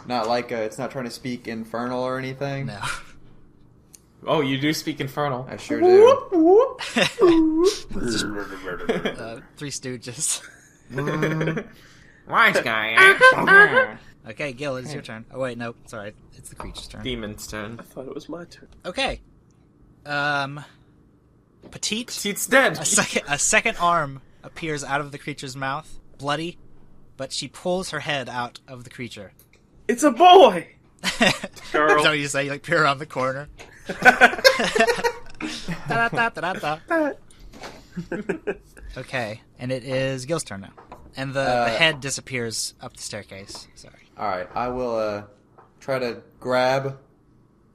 Not like it's not trying to speak infernal or anything. No. Oh, you do speak infernal. I sure do. Three Stooges. Wise guy. Okay, Gil, it's your turn. Oh, wait, no, sorry. It's the creature's turn. Demon's turn. I thought it was my turn. Okay. Petite. She's dead. A second arm appears out of the creature's mouth, bloody, but she pulls her head out of the creature. It's a boy! Girl. Girl. So you say, you like, peer around the corner. Da-da-da-da-da. Okay, and it is Gil's turn now. And the head disappears up the staircase. Sorry. All right, I will try to grab,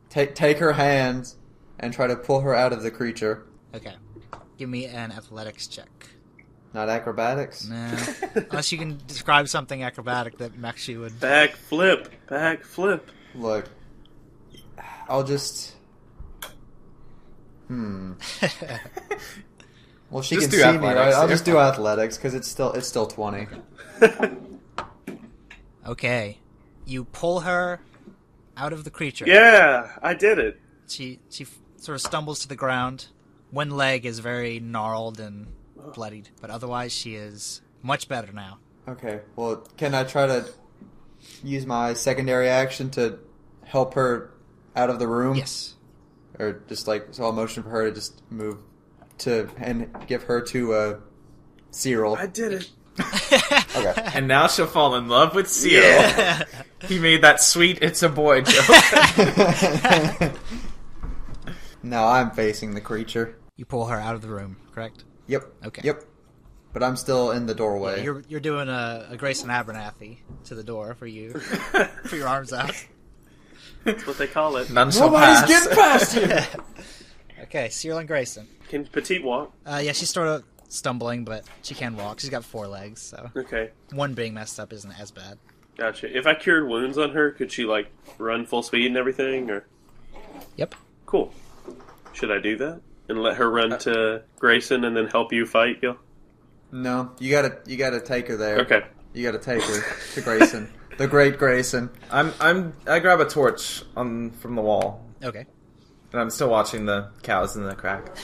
take her hands, and try to pull her out of the creature. Okay. Give me an athletics check. Not acrobatics. Nah. Unless you can describe something acrobatic that actually would... Back flip. Look, I'll just. Well, she Just can do see me, right? athletics, I'll you're just do fine. athletics because it's still 20. Okay. You pull her out of the creature. Yeah, I did it. She sort of stumbles to the ground. One leg is very gnarled and bloodied, but otherwise she is much better now. Okay, well, can I try to use my secondary action to help her out of the room? Yes. Or just like, so I'll motion for her to just move to, and give her to Cyril. I did it. Okay. And now she'll fall in love with Cyril. Yeah. He made that sweet "it's a boy" joke. Now I'm facing the creature. You pull her out of the room, correct? Yep. Okay. Yep. But I'm still in the doorway. Yeah, you're doing a Grayson Abernathy to the door for you. For your arms out. That's what they call it. None shall Nobody's pass. getting past you! Okay, Cyril and Grayson. Can Petite walk? Yeah, she's sort of stumbling, but she can walk. She's got 4 legs, so Okay, one being messed up isn't as bad. gotcha. If I cured wounds on her, could she, like, run full speed and everything? Or Yep. Cool. Should I do that? And let her run to Grayson and then help you fight, Gil? No, you gotta take her there. Okay. You gotta take her to Grayson. The great Grayson. I grab a torch from the wall, Okay. and I'm still watching the cows in the crack.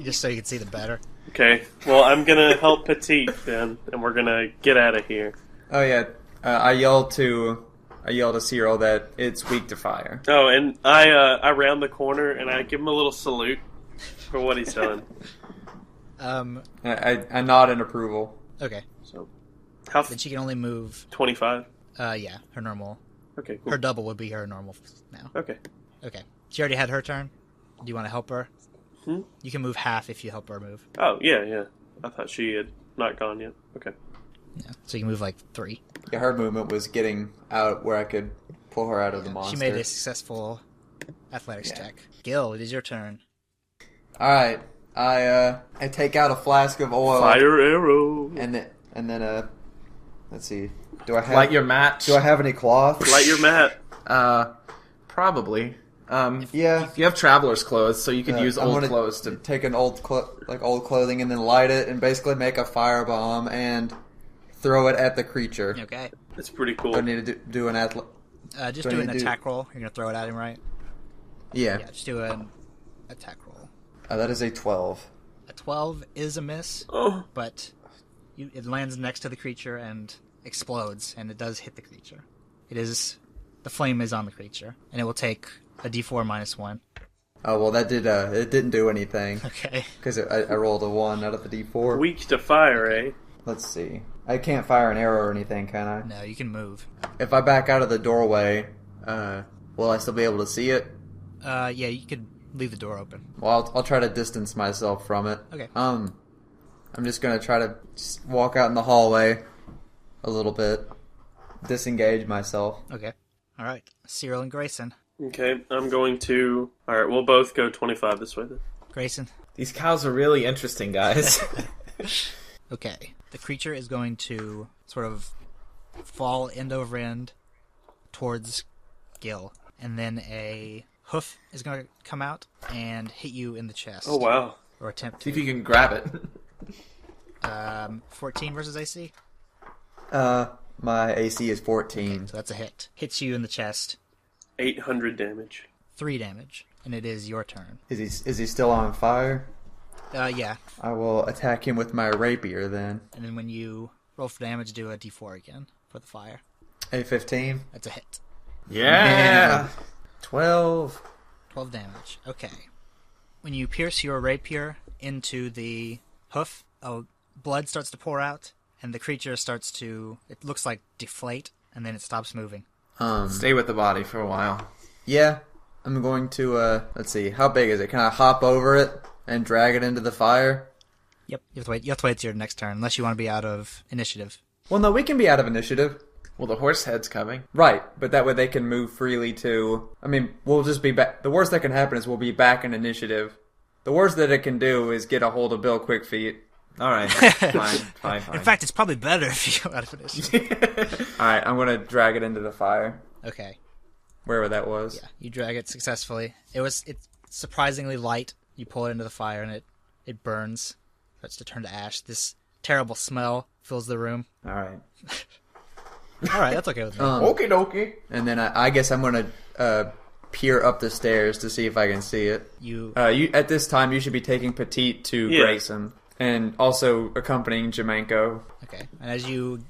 Just so you can see them better. Okay, well, I'm gonna help Petite then, and we're gonna get out of here. Oh yeah, I yelled to Cyril that it's weak to fire. Oh, and I round the corner and I give him a little salute for what he's done. I nod in approval. Okay. So, how Then she can only move. 25? Yeah, her normal. Okay, cool. Her double would be her normal now. Okay. Okay. She already had her turn. Do you want to help her? You can move half if you help her move. Oh, yeah. I thought she had not gone yet. Okay. Yeah. So you can move like 3. Yeah, her movement was getting out where I could pull her out of the monster. She made a successful athletics check. Gil, it is your turn. All right, I take out a flask of oil. Fire arrow. And then let's see. Do I have Light your match. Do I have any cloth? Light your mat. Probably. Yeah. You have traveler's clothes, so you could use I'm old gonna clothes to. take an old clothing and then light it and basically make a firebomb and throw it at the creature. Okay. That's pretty cool. Do I need to do an Just Do I do an need to do- attack roll. You're going to throw it at him, right? Yeah. Yeah, just do an attack roll. That is a 12. A 12 is a miss, Oh, but it lands next to the creature and explodes, and it does hit the creature. The flame is on the creature, and it will take a d4 minus 1. Oh well, that did. It didn't do anything Okay. because I rolled a 1 out of the d4. weak to fire, eh? Let's see. I can't fire an arrow or anything, can I? No, you can move. If I back out of the doorway, will I still be able to see it? Yeah, you could leave the door open. Well, I'll try to distance myself from it. Okay. I'm just gonna try to just walk out in the hallway a little bit, disengage myself. Okay. All right. Cyril and Grayson. Okay, I'm going to... Alright, we'll both go 25 this way then. Grayson. These cows are really interesting, guys. Okay. The creature is going to sort of fall end over end towards Gil, and then a hoof is going to come out and hit you in the chest. Oh, wow. Or attempt See if to. you can grab it. 14 versus AC. My AC is 14. So that's a hit. Hits you in the chest. 800 damage. 3 damage. And it is your turn. Is he still on fire? Yeah. I will attack him with my rapier then. And then when you roll for damage, do a d4 again for the fire. A 15. That's a hit. Yeah. 12. 12 damage. Okay. When you pierce your rapier into the hoof, blood starts to pour out, and the creature starts to, it looks like deflate, and then it stops moving. Stay with the body for a while. Yeah. I'm going to, let's see, how big is it? Can I hop over it and drag it into the fire? Yep. You have to wait till your next turn, unless you want to be out of initiative. Well, no, we can be out of initiative. Well, the horse head's coming. Right, but that way they can move freely to... I mean, we'll just be back... The worst that can happen is we'll be back in initiative. The worst that it can do is get a hold of Bill Quickfeet. All right. Fine. In fact, it's probably better if you go out of initiative. Alright, I'm going to drag it into the fire. Okay. Wherever that was. Yeah, you drag it successfully. It's surprisingly light. You pull it into the fire, and it burns. Starts to turn to ash. This terrible smell fills the room. Alright. All right, that's okay with me. Okie dokie. And then I guess I'm gonna peer up the stairs to see if I can see it. You At this time, you should be taking Petite to Grayson, and also accompanying Jamanco. okay? And as you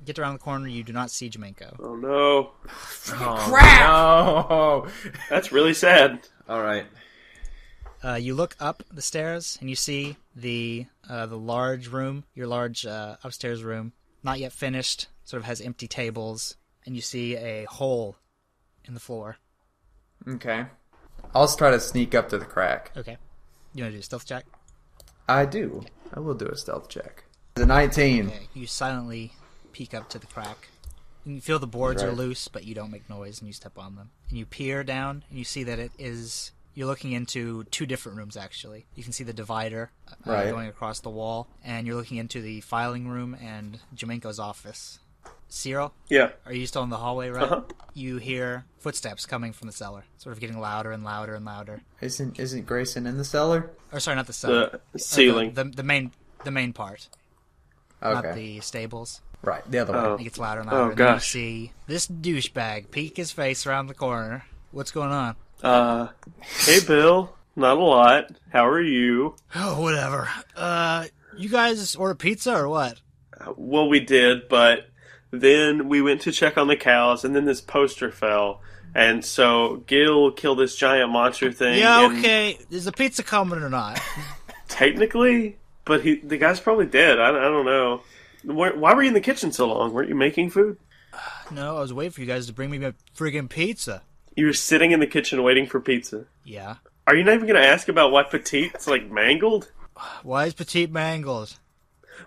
get around the corner, you do not see Jamanco. Oh no. Crap! No! That's really sad. Alright. You look up the stairs and you see the large room, your large upstairs room, not yet finished. Sort of has empty tables, and you see a hole in the floor. Okay. I'll try to sneak up to the crack. Okay. You want to do a stealth check? I do. I will do a stealth check. The 19. Okay. You silently peek up to the crack. You feel the boards are Right. loose, but you don't make noise, and you step on them. And you peer down, and you see that it is... You're looking into two different rooms, actually. You can see the divider Right. going across the wall, and you're looking into the filing room and Jamanco's office. Cyril, Yeah. are you still in the hallway, right? Uh-huh. You hear footsteps coming from the cellar, sort of getting louder and louder and louder. Isn't Grayson in the cellar? Or sorry, not the cellar. The ceiling. The main part, Okay. not the stables. Right, the other Oh. one. It gets louder and louder. Oh, and then you gosh. see this douchebag peek his face around the corner. What's going on? Hey Bill. Not a lot. How are you? Oh, whatever. You guys order pizza or what? Well, we did, but then we went to check on the cows, and then this poster fell. And so Gil killed this giant monster thing. Yeah, and okay. Is the pizza coming or not? Technically, but the guy's probably dead. I don't know. Why were you in the kitchen so long? Weren't you making food? No, I was waiting for you guys to bring me my friggin' pizza. You were sitting in the kitchen waiting for pizza. Yeah. Are you not even going to ask about why Petite's, like, mangled? Why is Petite mangled?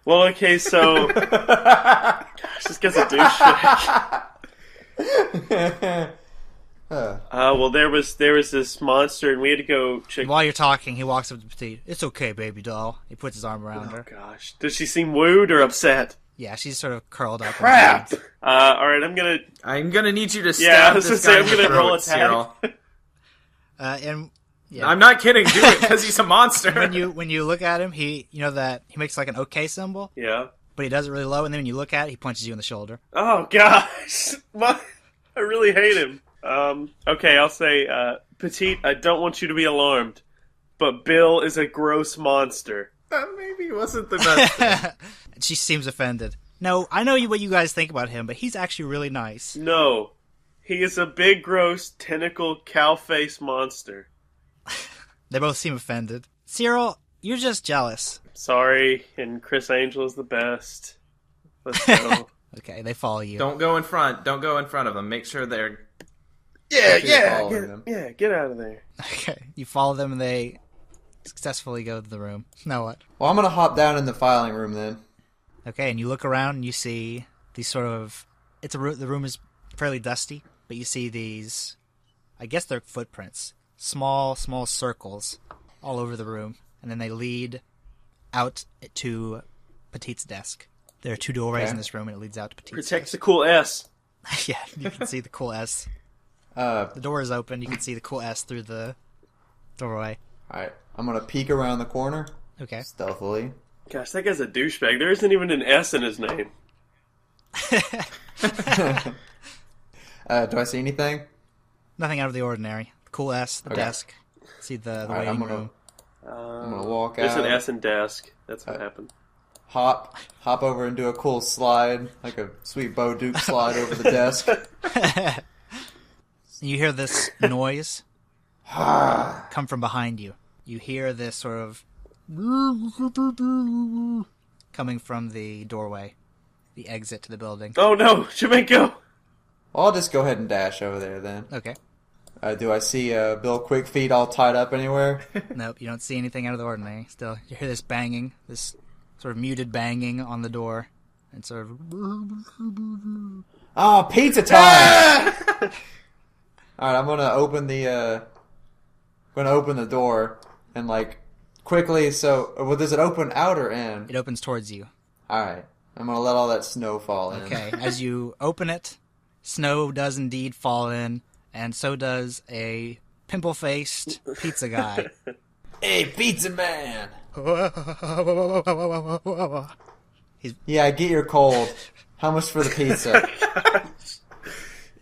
Well, okay, so... Gosh, this guy's a douchebag. Well, there was this monster, and we had to go check... While you're talking, he walks up to Petite. It's okay, baby doll. He puts his arm around her. Gosh, does she seem wooed or upset? Yeah, she's sort of curled up. Crap! Alright, I'm gonna need you to Yeah, I stab was this gonna guy say, in I'm the gonna roll throat, attack. Cyril. And yeah, I'm not kidding. Do it because he's a monster. when you look at him, he that he makes like an okay symbol, Yeah. but he does it really low. And then when you look at it, he punches you in the shoulder. Oh, gosh. I really hate him. Okay, I'll say, Petite, I don't want you to be alarmed, but Bill is a gross monster. That maybe wasn't the best. She seems offended. No, I know what you guys think about him, but he's actually really nice. No. He is a big, gross, tentacle, cow-faced monster. They both seem offended. Cyril, you're just jealous. Sorry, and Chris Angel is the best. Let's go. Okay, they follow you. Don't go in front. Don't go in front of them. Make sure they're... Following them. Get out of there. Okay, you follow them, and they successfully go to the room. Now what? Well, I'm gonna hop down in the filing room then. Okay, and you look around and you see these sort of... the room is fairly dusty, but you see these... I guess they're footprints. Small circles all over the room. And then they lead out to Petite's desk. There are two doorways in this room, and it leads out to Petite's Protect the desk. cool S. Yeah, you can see the cool S. The door is open. You can see the cool S through the doorway. Alright, I'm gonna peek around the corner, Okay. stealthily. Gosh, that guy's a douchebag. There isn't even an S in his name. Do I see anything? Nothing out of the ordinary. Cool S, the Okay. desk. See the Alright, waiting I'm room. gonna walk There's out, an S in desk. That's what happened. hop over and do a cool slide, like a sweet Bo Duke slide over the desk. You hear this noise come from behind you. You hear this sort of coming from the doorway, the exit to the building. Oh no, Jamanco! Well, I'll just go ahead and dash over there then. Okay. Do I see Bill Quickfeet all tied up anywhere? Nope, you don't see anything out of the ordinary. Still, you hear this banging, this sort of muted banging on the door, and sort of... Oh, pizza time! Alright, I'm gonna open the door and like quickly. So, well, does it open out or in? It opens towards you. Alright, I'm gonna let all that snow fall in. Okay, as you open it, snow does indeed fall in, and so does a pimple-faced pizza guy. Hey, pizza man! Yeah, I get your cold. How much for the pizza?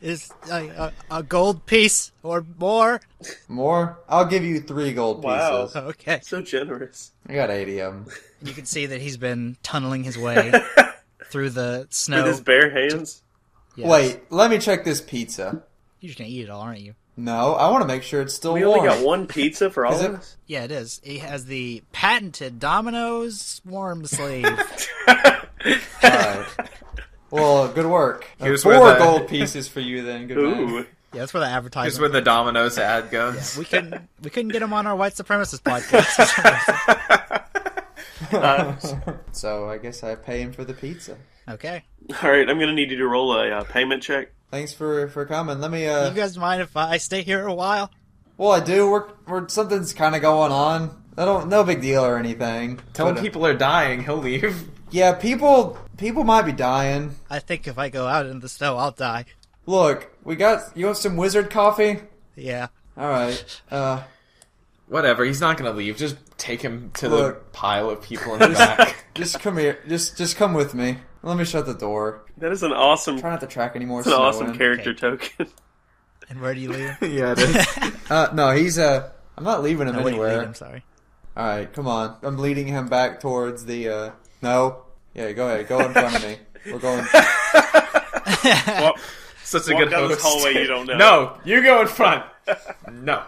Is a gold piece or more? More? I'll give you 3 gold Wow. pieces. Okay. So generous. I got 80 of them. You can see that he's been tunneling his way through the snow. With his bare hands. Yes. Wait, let me check this pizza. You're just gonna eat it all, aren't you? No, I want to make sure it's still We warm. only got one pizza for all Is of it- us? Yeah, it is. He has the patented Domino's warm sleeve. Alright. Well, good work. Here's 4 where the- gold pieces for you then. Good man. Ooh. Yeah, that's where the Here's advertisement. where the Domino's ad goes. We couldn't get him on our white supremacist podcast. So I guess I pay him for the pizza. Okay. Alright, I'm gonna need you to roll a payment check. Thanks for coming. Let me You guys mind if I stay here a while? Well, I do. We're something's kind of going on. No big deal or anything. Tell him But, people are dying, he'll leave. yeah, people might be dying. I think if I go out into the snow, I'll die. Look, you want some wizard coffee? Yeah. All right. Whatever, he's not gonna leave. Just take him to Look. the pile of people in the back. Just come here. Just come with me. Let me shut the door. That is an awesome, Try not to track any more that's an snow awesome in. character token. And where do you leave? Yeah, it is. No, he's I'm not leaving him No, where do you anywhere. leave him? Sorry. All right, come on. I'm leading him back towards the. No. Yeah, go ahead. Go in front of me. We're going. Walk, Such a walk good down host. this hallway you don't know. No, you go in front. No.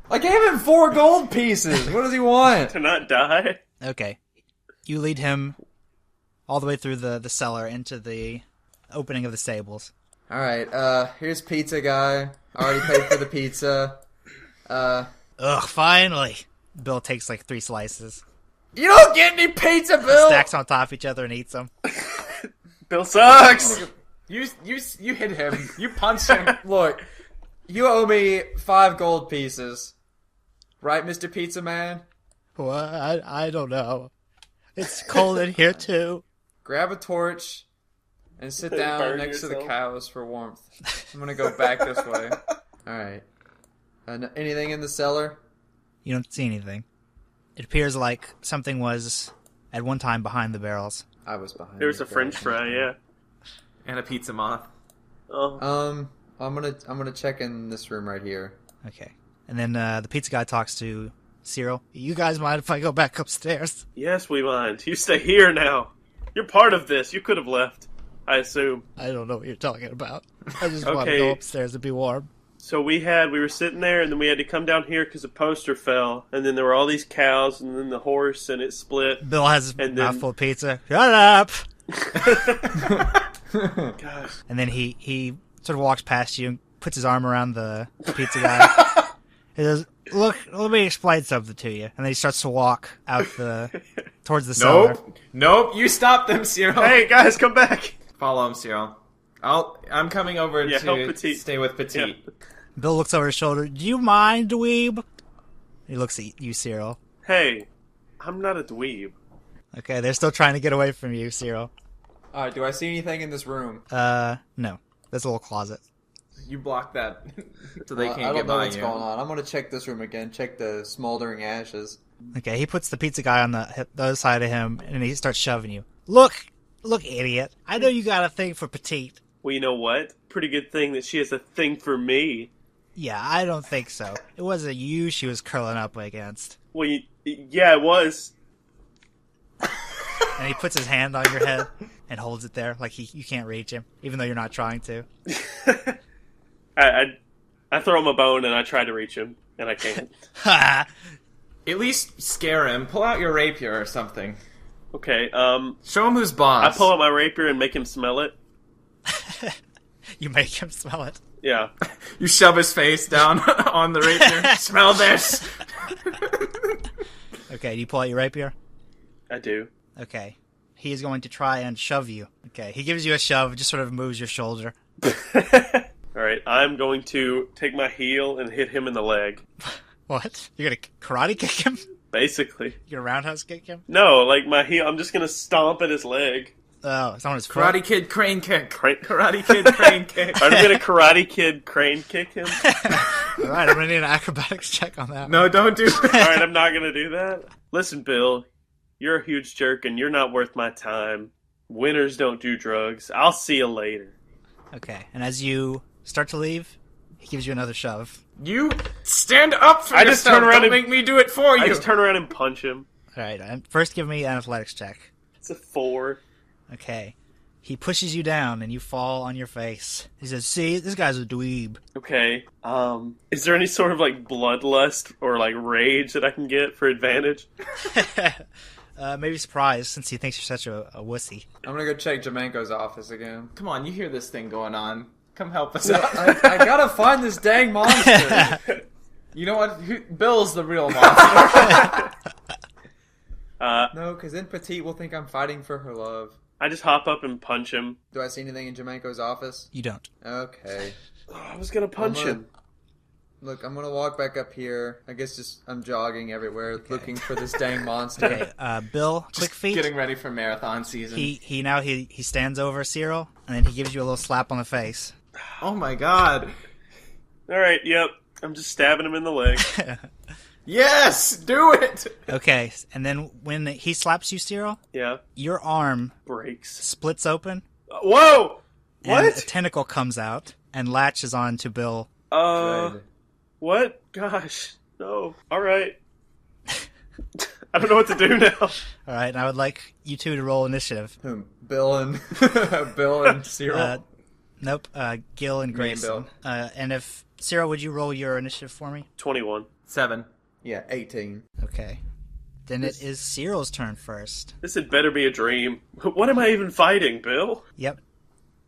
I gave him 4 gold pieces. What does he want? To not die? Okay. You lead him all the way through the cellar into the opening of the stables. All right. Here's pizza guy. Already paid for the pizza. Ugh, finally. Bill takes like 3 slices, You don't get any pizza, Bill. stacks on top of each other, and eats them. Bill sucks! You hit him. You punched him. Look, you owe me 5 gold pieces, right, Mr. Pizza Man? What? I don't know. It's cold in here too. Grab a torch and sit Burn down next to the yourself. cows for warmth. I'm gonna go back this way. All right. Anything in the cellar? You don't see anything. It appears like something was at one time behind the barrels. I was behind. There's the a french barrel. fry, yeah. And a pizza moth. Oh. I'm gonna check in this room right here. Okay. And then the pizza guy talks to Cyril. You guys mind if I go back upstairs? Yes, we mind. You stay here now. You're part of this. You could have left, I assume. I don't know what you're talking about. I just want to Okay. go upstairs and be warm. So we were sitting there, and then we had to come down here because a poster fell, and then there were all these cows, and then the horse, and it split. Bill has his And then- mouthful of pizza. Shut up! Gosh. And then he sort of walks past you and puts his arm around the pizza guy. He says, "Look, let me explain something to you." And then he starts to walk out towards the cellar. Nope. You stop them, Cyril. Hey, guys, come back! Follow him, Cyril. I'm coming over Yeah, help to Petite. stay with Petite. Yeah. Bill looks over his shoulder. Do you mind, dweeb? He looks at you, Cyril. Hey, I'm not a dweeb. Okay, they're still trying to get away from you, Cyril. All right. Do I see anything in this room? No. There's a little closet. You block that so they I can't don't get know by what's you. going on. I'm gonna check this room again. Check the smoldering ashes. Okay, he puts the pizza guy on the other side of him, and he starts shoving you. Look, idiot. I know you got a thing for Petite. Well, you know what? Pretty good thing that she has a thing for me. Yeah, I don't think so. It wasn't you she was curling up against. Well, yeah, it was. And he puts his hand on your head and holds it there like you can't reach him, even though you're not trying to. I throw him a bone and I try to reach him, and I can't. Ha! At least scare him. Pull out your rapier or something. Okay, Show him who's boss. I pull out my rapier and make him smell it. You make him smell it. Yeah. You shove his face down on the rapier. Smell this. Okay, do you pull out your rapier? I do. Okay. He is going to try and shove you. Okay, he gives you a shove, just sort of moves your shoulder. Alright, I'm going to take my heel and hit him in the leg. What? You're gonna karate kick him? Basically. You're gonna roundhouse kick him? No, like my heel, I'm just gonna stomp at his leg. Oh, it's on his foot. Karate Kid crane kick. Crane- Karate Kid crane kick. I'm gonna Karate Kid crane kick him. Alright, I'm gonna need an acrobatics check on that. No, don't do that. Alright, I'm not gonna do that. Listen, Bill, you're a huge jerk and you're not worth my time. Winners don't do drugs. I'll see you later. Okay, and as you start to leave, he gives you another shove. You stand up for I yourself. just turn around Don't and- make me do it for you. I just turn around and punch him. All right, first give me an athletics check. It's a 4. Okay. He pushes you down, and you fall on your face. He says, see, this guy's a dweeb. Okay. Is there any sort of, like, bloodlust or, like, rage that I can get for advantage? Maybe surprise, since he thinks you're such a wussy. I'm gonna go check Jamanco's office again. Come on, you hear this thing going on. Come help us I, out. I gotta find this dang monster. You know what? Bill's the real monster. No, because then Petite will think I'm fighting for her love. I just hop up and punch him. Do I see anything in Jamanco's office? You don't. Okay. Oh, I was gonna punch him. Look, I'm gonna walk back up here. I guess I'm jogging everywhere looking for this dang monster. Okay, Bill Quickfeet. Getting ready for marathon season. He stands over Cyril, and then he gives you a little slap on the face. Oh my god. Alright, yep. I'm just stabbing him in the leg. Yes! Do it! Okay, and then when he slaps you, Cyril, Yeah. your arm Breaks. splits open, Whoa! and What? a tentacle comes out and latches on to Bill. Good. What? Gosh. No. Alright. I don't know what to do now. All right, and I would like you two to roll initiative. Bill and Cyril. Nope, Gil and Me and Grayson. And if Cyril, would you roll your initiative for me? 21. 7. Yeah, 18. Okay. Then it is Cyril's turn first. This had better be a dream. What am I even fighting, Bill? Yep.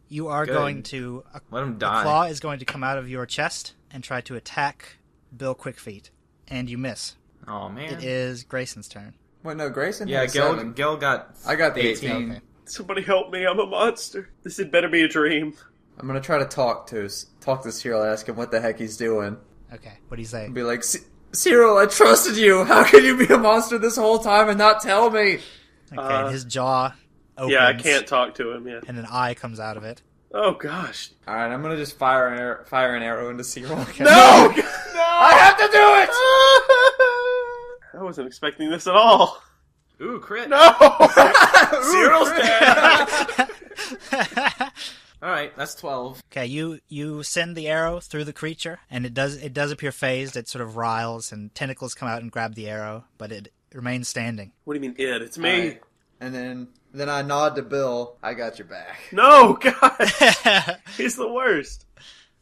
You are Good. going to... Let him A die. claw is going to come out of your chest and try to attack Bill Quickfeet. And you miss. Oh man. It is Grayson's turn. Wait, no, Grayson Yeah, had Gil 7. got. I got the 18. Okay. Somebody help me, I'm a monster. This had better be a dream. I'm gonna try to talk to Cyril and ask him what the heck he's doing. Okay, what do you say? Be like, Cyril, I trusted you. How could you be a monster this whole time and not tell me? Okay, and his jaw opens. Yeah, I can't talk to him, yeah. And an eye comes out of it. Oh, gosh. All right, I'm gonna just fire an arrow into Cyril. No! I have to do it. I wasn't expecting this at all. Ooh, crit. No! Cyril's dead. Alright, that's 12. Okay, you send the arrow through the creature, and it does appear phased. It sort of riles, and tentacles come out and grab the arrow, but it remains standing. What do you mean, it? It's me. Alright. And then I nod to Bill. I got your back. No, God! He's the worst.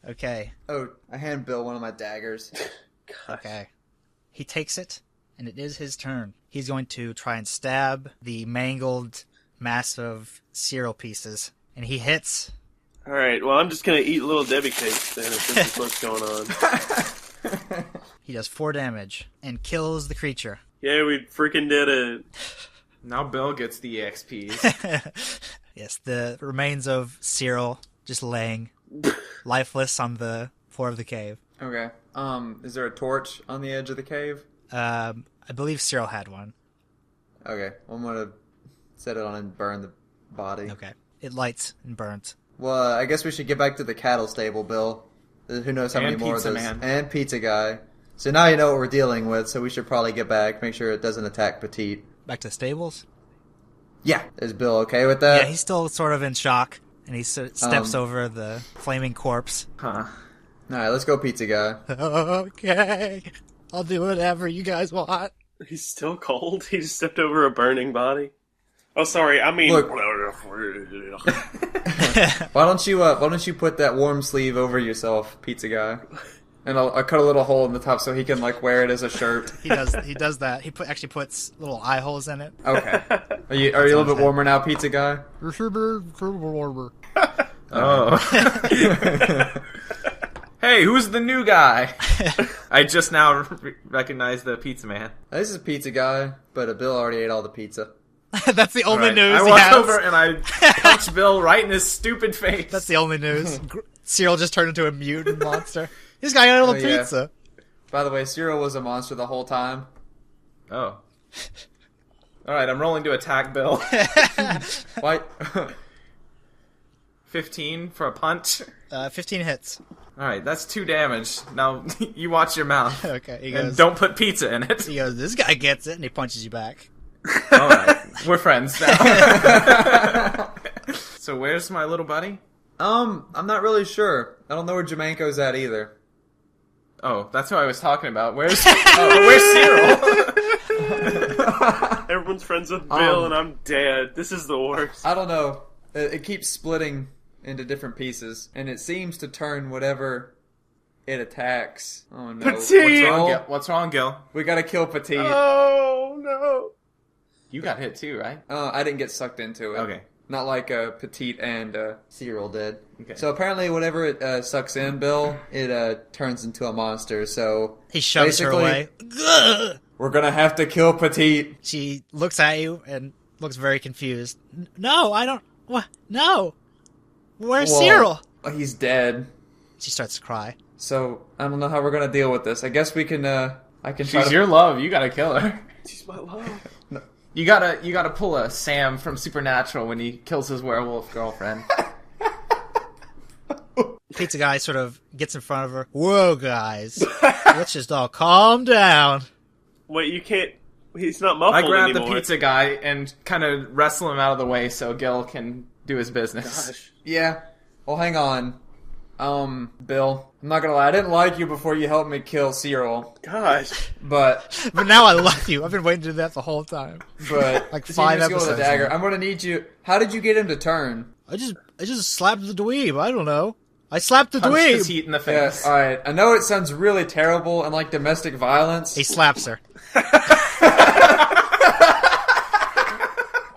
Okay, Oh, I hand Bill one of my daggers. okay. He takes it, and it is his turn. He's going to try and stab the mangled mass of cereal pieces, and he hits. Alright, well, I'm just gonna eat little Debbie cakes then if this is what's going on. He does 4 damage and kills the creature. Yeah, we freaking did it. Now Bill gets the EXPs. Yes, the remains of Cyril just laying lifeless on the floor of the cave. Okay. Is there a torch on the edge of the cave? I believe Cyril had one. Okay. Well, I'm gonna set it on and burn the body. Okay. It lights and burns. Well, I guess we should get back to the cattle stable, Bill. Who knows how And many more of Pizza those? Man. And Pizza Guy. So now you know what we're dealing with, so we should probably get back, make sure it doesn't attack Petite. Back to the stables? Yeah. Is Bill okay with that? Yeah, he's still sort of in shock, and he steps over the flaming corpse. Huh. Alright, let's go Pizza Guy. Okay. I'll do whatever you guys want. He's still cold? He just stepped over a burning body? Oh, sorry, I mean... Look. Why don't you put that warm sleeve over yourself, Pizza Guy? And I'll cut a little hole in the top so he can wear it as a shirt. He does that. He actually puts little eye holes in it. Okay. Are you a little bit warmer now, Pizza Guy? Oh. Hey, who's the new guy? I just now recognized the pizza man. This is Pizza Guy, but Bill already ate all the pizza. That's the only Alright, news I he walk has. over and I punch Bill right in his stupid face. That's the only news. Cyril just turned into a mutant monster. This guy ate all the Oh, yeah. pizza. By the way, Cyril was a monster the whole time. Oh. Alright, I'm rolling to attack Bill. Why? 15 for a punch. 15 hits. Alright, that's 2 damage. Now, you watch your mouth. Okay, he And goes, don't put pizza in it. this guy gets it, and he punches you back. All right, we're friends now. So where's my little buddy? I'm not really sure. I don't know where Jamanco's at either. Oh, that's who I was talking about. Where's Cyril? Everyone's friends with Bill, and I'm dead. This is the worst. I don't know. It keeps splitting into different pieces, and it seems to turn whatever it attacks. Oh no! Petite! What's wrong, Gil? We gotta kill Petite. Oh no! You got hit too, right? I didn't get sucked into it. Okay. Not like Petite and Cyril did. Okay. So apparently, whenever it sucks in Bill, it turns into a monster. So He shoves her away. Ugh! we're gonna have to kill Petite. She looks at you and looks very confused. No, I don't. What? No. Where's Well, Cyril? He's dead. She starts to cry. So I don't know how we're gonna deal with this. I guess we can. I can try She's to. your love. You gotta kill her. She's my love. You gotta pull a Sam from Supernatural when he kills his werewolf girlfriend. Pizza guy sort of gets in front of her. Whoa, guys. Let's just all calm down. Wait, you can't. He's not muffled I grab anymore. the pizza guy and kind of wrestle him out of the way so Gil can do his business. Gosh. Yeah. Well, hang on. Bill, I'm not gonna lie. I didn't like you before you helped me kill Cyril, Gosh. but But now I love you. I've been waiting to do that the whole time. like 5 with a episodes dagger. now. I'm gonna need you. How did you get him to turn? I just slapped the dweeb. I don't know. I slapped the Punch dweeb. Petite in the Yeah. face. All right. I know it sounds really terrible and like domestic violence. He slaps her.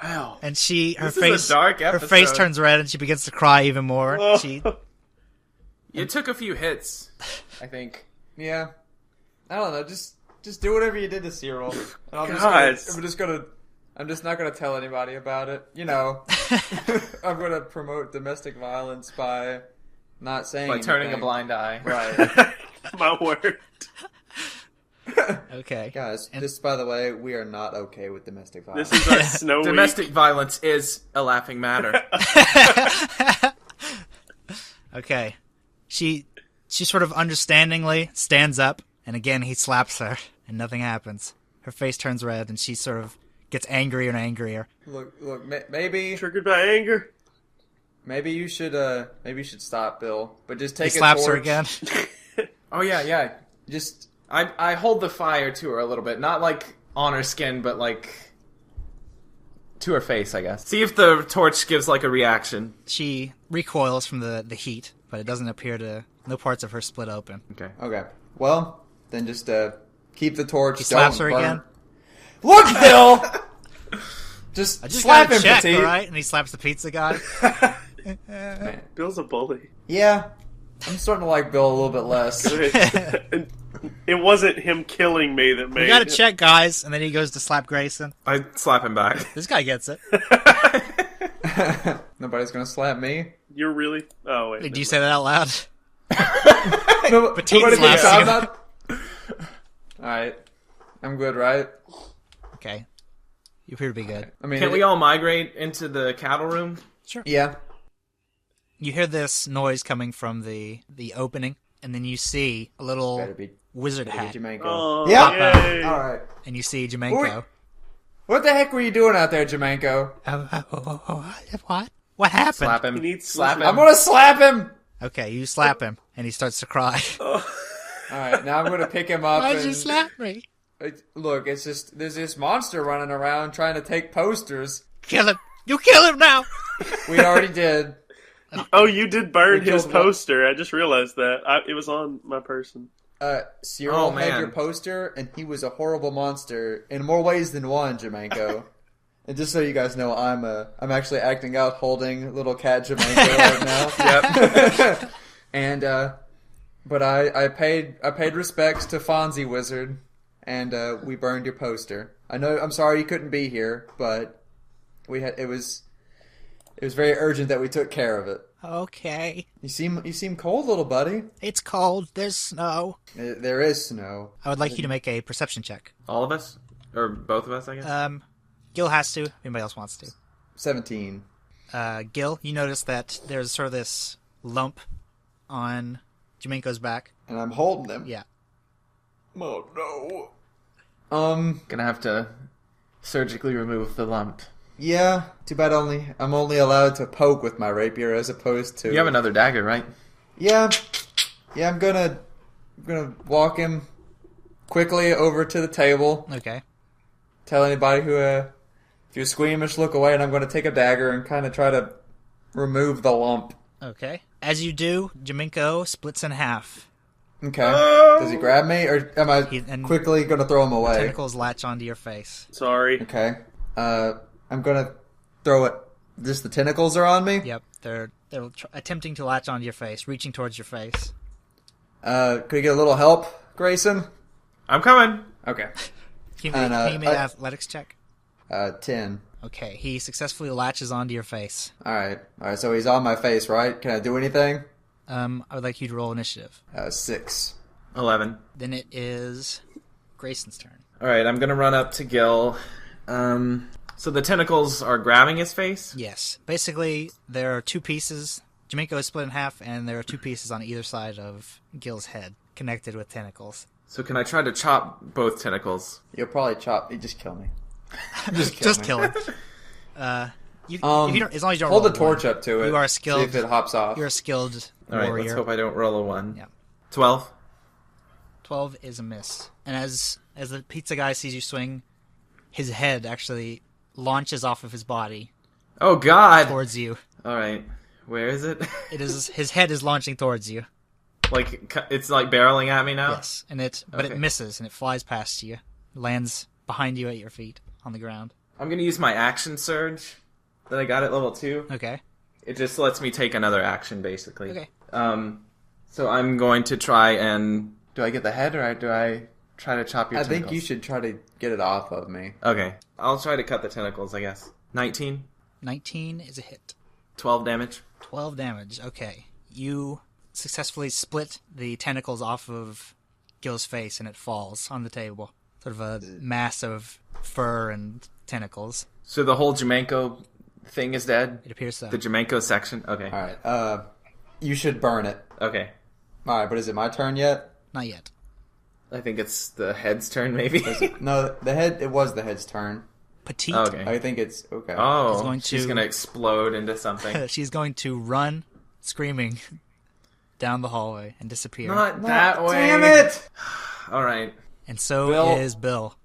Wow. And her This is a face, dark her face episode. turns red and she begins to cry even more. Oh. She, You took a few hits, I think. Yeah. I don't know. Just do whatever you did to Cyril. And Guys. I'm just not gonna tell anybody about it. You know. I'm gonna promote domestic violence by not saying By turning a anything. blind eye. Right. My word. okay. Guys, just by the way, we are not okay with domestic violence. This is our snow Domestic week. violence is a laughing matter. Okay. She sort of understandingly stands up, and again he slaps her, and nothing happens. Her face turns red, and she sort of gets angrier and angrier. Look, maybe Triggered by anger. you should stop, Bill. But just He take a slaps her torch. again. Oh yeah. Just I hold the fire to her a little bit. Not like on her skin, but like to her face, I guess. See if the torch gives like a reaction. She recoils from the heat, but it doesn't appear to... No parts of her split open. Okay. well, then just keep the torch. He slaps Don't her burn. again. Look, Bill. Just I just slap got him, to check, Petite. alright? And he slaps the pizza guy. Bill's a bully. Yeah, I'm starting to like Bill a little bit less. It wasn't him killing me that made We gotta it. check, guys. And then he goes to slap Grayson. I slap him back. This guy gets it. Nobody's gonna slap me. You're really... Oh, wait. Did you say that out loud? Petite Petite slaps you. All right, I'm good, right? Okay. You appear to be good. I mean, Can't we all migrate into the cattle room? Yeah. You hear this noise coming from the opening, and then you see a little Better be wizard hat, Jamanco. Oh, Yeah. yay. All right. and you see Jamanco. What the heck were you doing out there, Jamanco? What? What happened? Slap him. He needs slap him. I'm gonna slap him. Okay, you slap him, and he starts to cry. All right, now I'm gonna pick him up. Why'd and you slap me? Look, it's just there's this monster running around trying to take posters. Kill him! You kill him now! We already did. Oh, you did burn We his killed one. poster. I just realized that. It was on my person. Cyril Oh, had man. your poster, and he was a horrible monster in more ways than one, Jamanco. And just so you guys know, I'm actually acting out holding little cat Jamanco right now. Yep. And but I paid respects to Fonzie Wizard, and we burned your poster. I'm sorry you couldn't be here, but it was very urgent that we took care of it. Okay. You seem cold, little buddy. It's cold. There's snow. There is snow. I would like you to make a perception check. All of us? Or both of us, I guess? Gil has to. If anybody else wants to. 17. Gil, you notice that there's sort of this lump on Jamanco's back. And I'm holding him. Yeah. Oh no. Gonna have to surgically remove the lump. Yeah, too bad I'm only allowed to poke with my rapier as opposed to... You have another dagger, right? Yeah, I'm gonna walk him quickly over to the table. Okay. Tell anybody who, if you're squeamish, look away, and I'm gonna take a dagger and kind of try to remove the lump. Okay. As you do, Jamanco splits in half. Okay. Does he grab me, or am I and quickly gonna throw him away? Tentacles latch onto your face. Sorry. Okay. I'm gonna throw it. Just the tentacles are on me? Yep. They're attempting to latch onto your face, reaching towards your face. Could you get a little help, Grayson? I'm coming. Okay. Can And, you make an athletics check? 10. Okay. He successfully latches onto your face. Alright, so he's on my face, right? Can I do anything? I would like you to roll initiative. 6. 11. Then it is Grayson's turn. Alright, I'm gonna run up to Gil. So the tentacles are grabbing his face? Yes. Basically, there are two pieces. Jamanco is split in half, and there are two pieces on either side of Gil's head, connected with tentacles. So can I try to chop both tentacles? You'll probably chop... You just kill me. Just kill him. If you don't, as long as you don't hold roll the a torch one. up to it. You are skilled. See if it hops off. You're a skilled Alright, warrior. let's hope I don't roll a 1. Yeah. 12? 12 is a miss. And as the pizza guy sees you swing, his head actually launches off of his body Oh god! towards you. Alright, where is it? His head is launching towards you. Like, it's like barreling at me now? Yes, but it Okay. misses and it flies past you, lands behind you at your feet on the ground. I'm gonna use my action surge that I got at level 2. Okay. It just lets me take another action, basically. Okay. So I'm going to try and... Do I get the head, or do I try to chop your I tentacles? think you should try to get it off of me. Okay. I'll try to cut the tentacles, I guess. 19? 19 is a hit. 12 damage? 12 damage. Okay. You successfully split the tentacles off of Gil's face and it falls on the table. Sort of a mass of fur and tentacles. So the whole Jamanco thing is dead? It appears so. The Jamanco section? Okay. Alright, you should burn it. Okay. Alright, but is it my turn yet? Not yet. I think it's the head's turn, maybe? No, it was the head's turn. Petite. Okay. I think it's... Okay. Oh, Is going she's to- gonna explode into something. She's going to run, screaming, down the hallway and disappear. Not that way. Damn it! Alright. And so Bill. is Bill.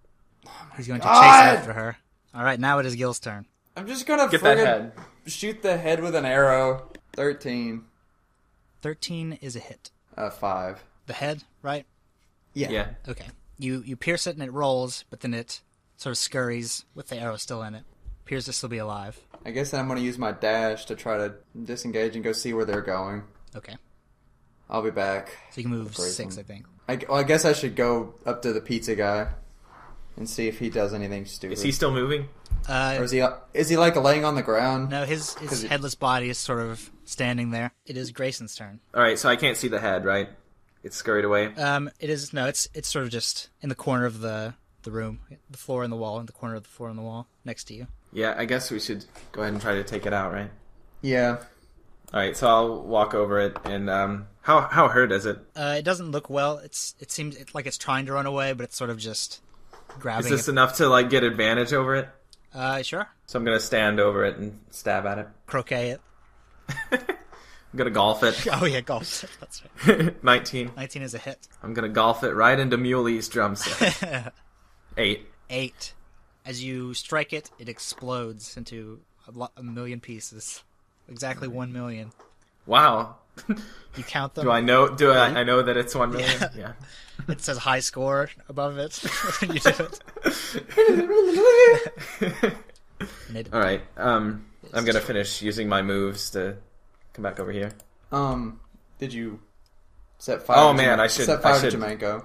He's going to chase God! after her. Alright, now it is Gil's turn. I'm just gonna Get that friggin' head. shoot the head with an arrow. 13. 13 is a hit. 5. The head, right? Yeah. Okay. You pierce it and it rolls, but then it sort of scurries with the arrow still in it. Appears to still be alive. I guess I'm gonna use my dash to try to disengage and go see where they're going. Okay. I'll be back. So you can move Great 6, one. I think. I guess I should go up to the pizza guy and see if he does anything stupid. Is he still moving? Or is he like laying on the ground? No, his headless body is sort of standing there. It is Grayson's turn. Alright, so I can't see the head, right? It's scurried away. It's sort of just in the corner of the room, the floor and the wall, in the corner of the floor and the wall next to you. Yeah, I guess we should go ahead and try to take it out, right? Yeah. Alright, so I'll walk over it, and how hurt is it? It doesn't look well. It seems like it's trying to run away, but it's sort of just grabbing. Is this enough to like get advantage over it? Sure. So I'm gonna stand over it and stab at it. Croquet it. I'm gonna golf it. Oh yeah, golf. That's right. 19. 19 is a hit. I'm gonna golf it right into Muley's drum set. 8. 8. As you strike it, it explodes into a million pieces. Exactly 1 million. Wow. You count them. Do I know? I know that it's 1 million? Yeah. It says high score above it when you do it. All right. I'm gonna finish using my moves to come back over here. Did you set fire? Oh, to man, Jama- I should- set fire I should- to Jamanco.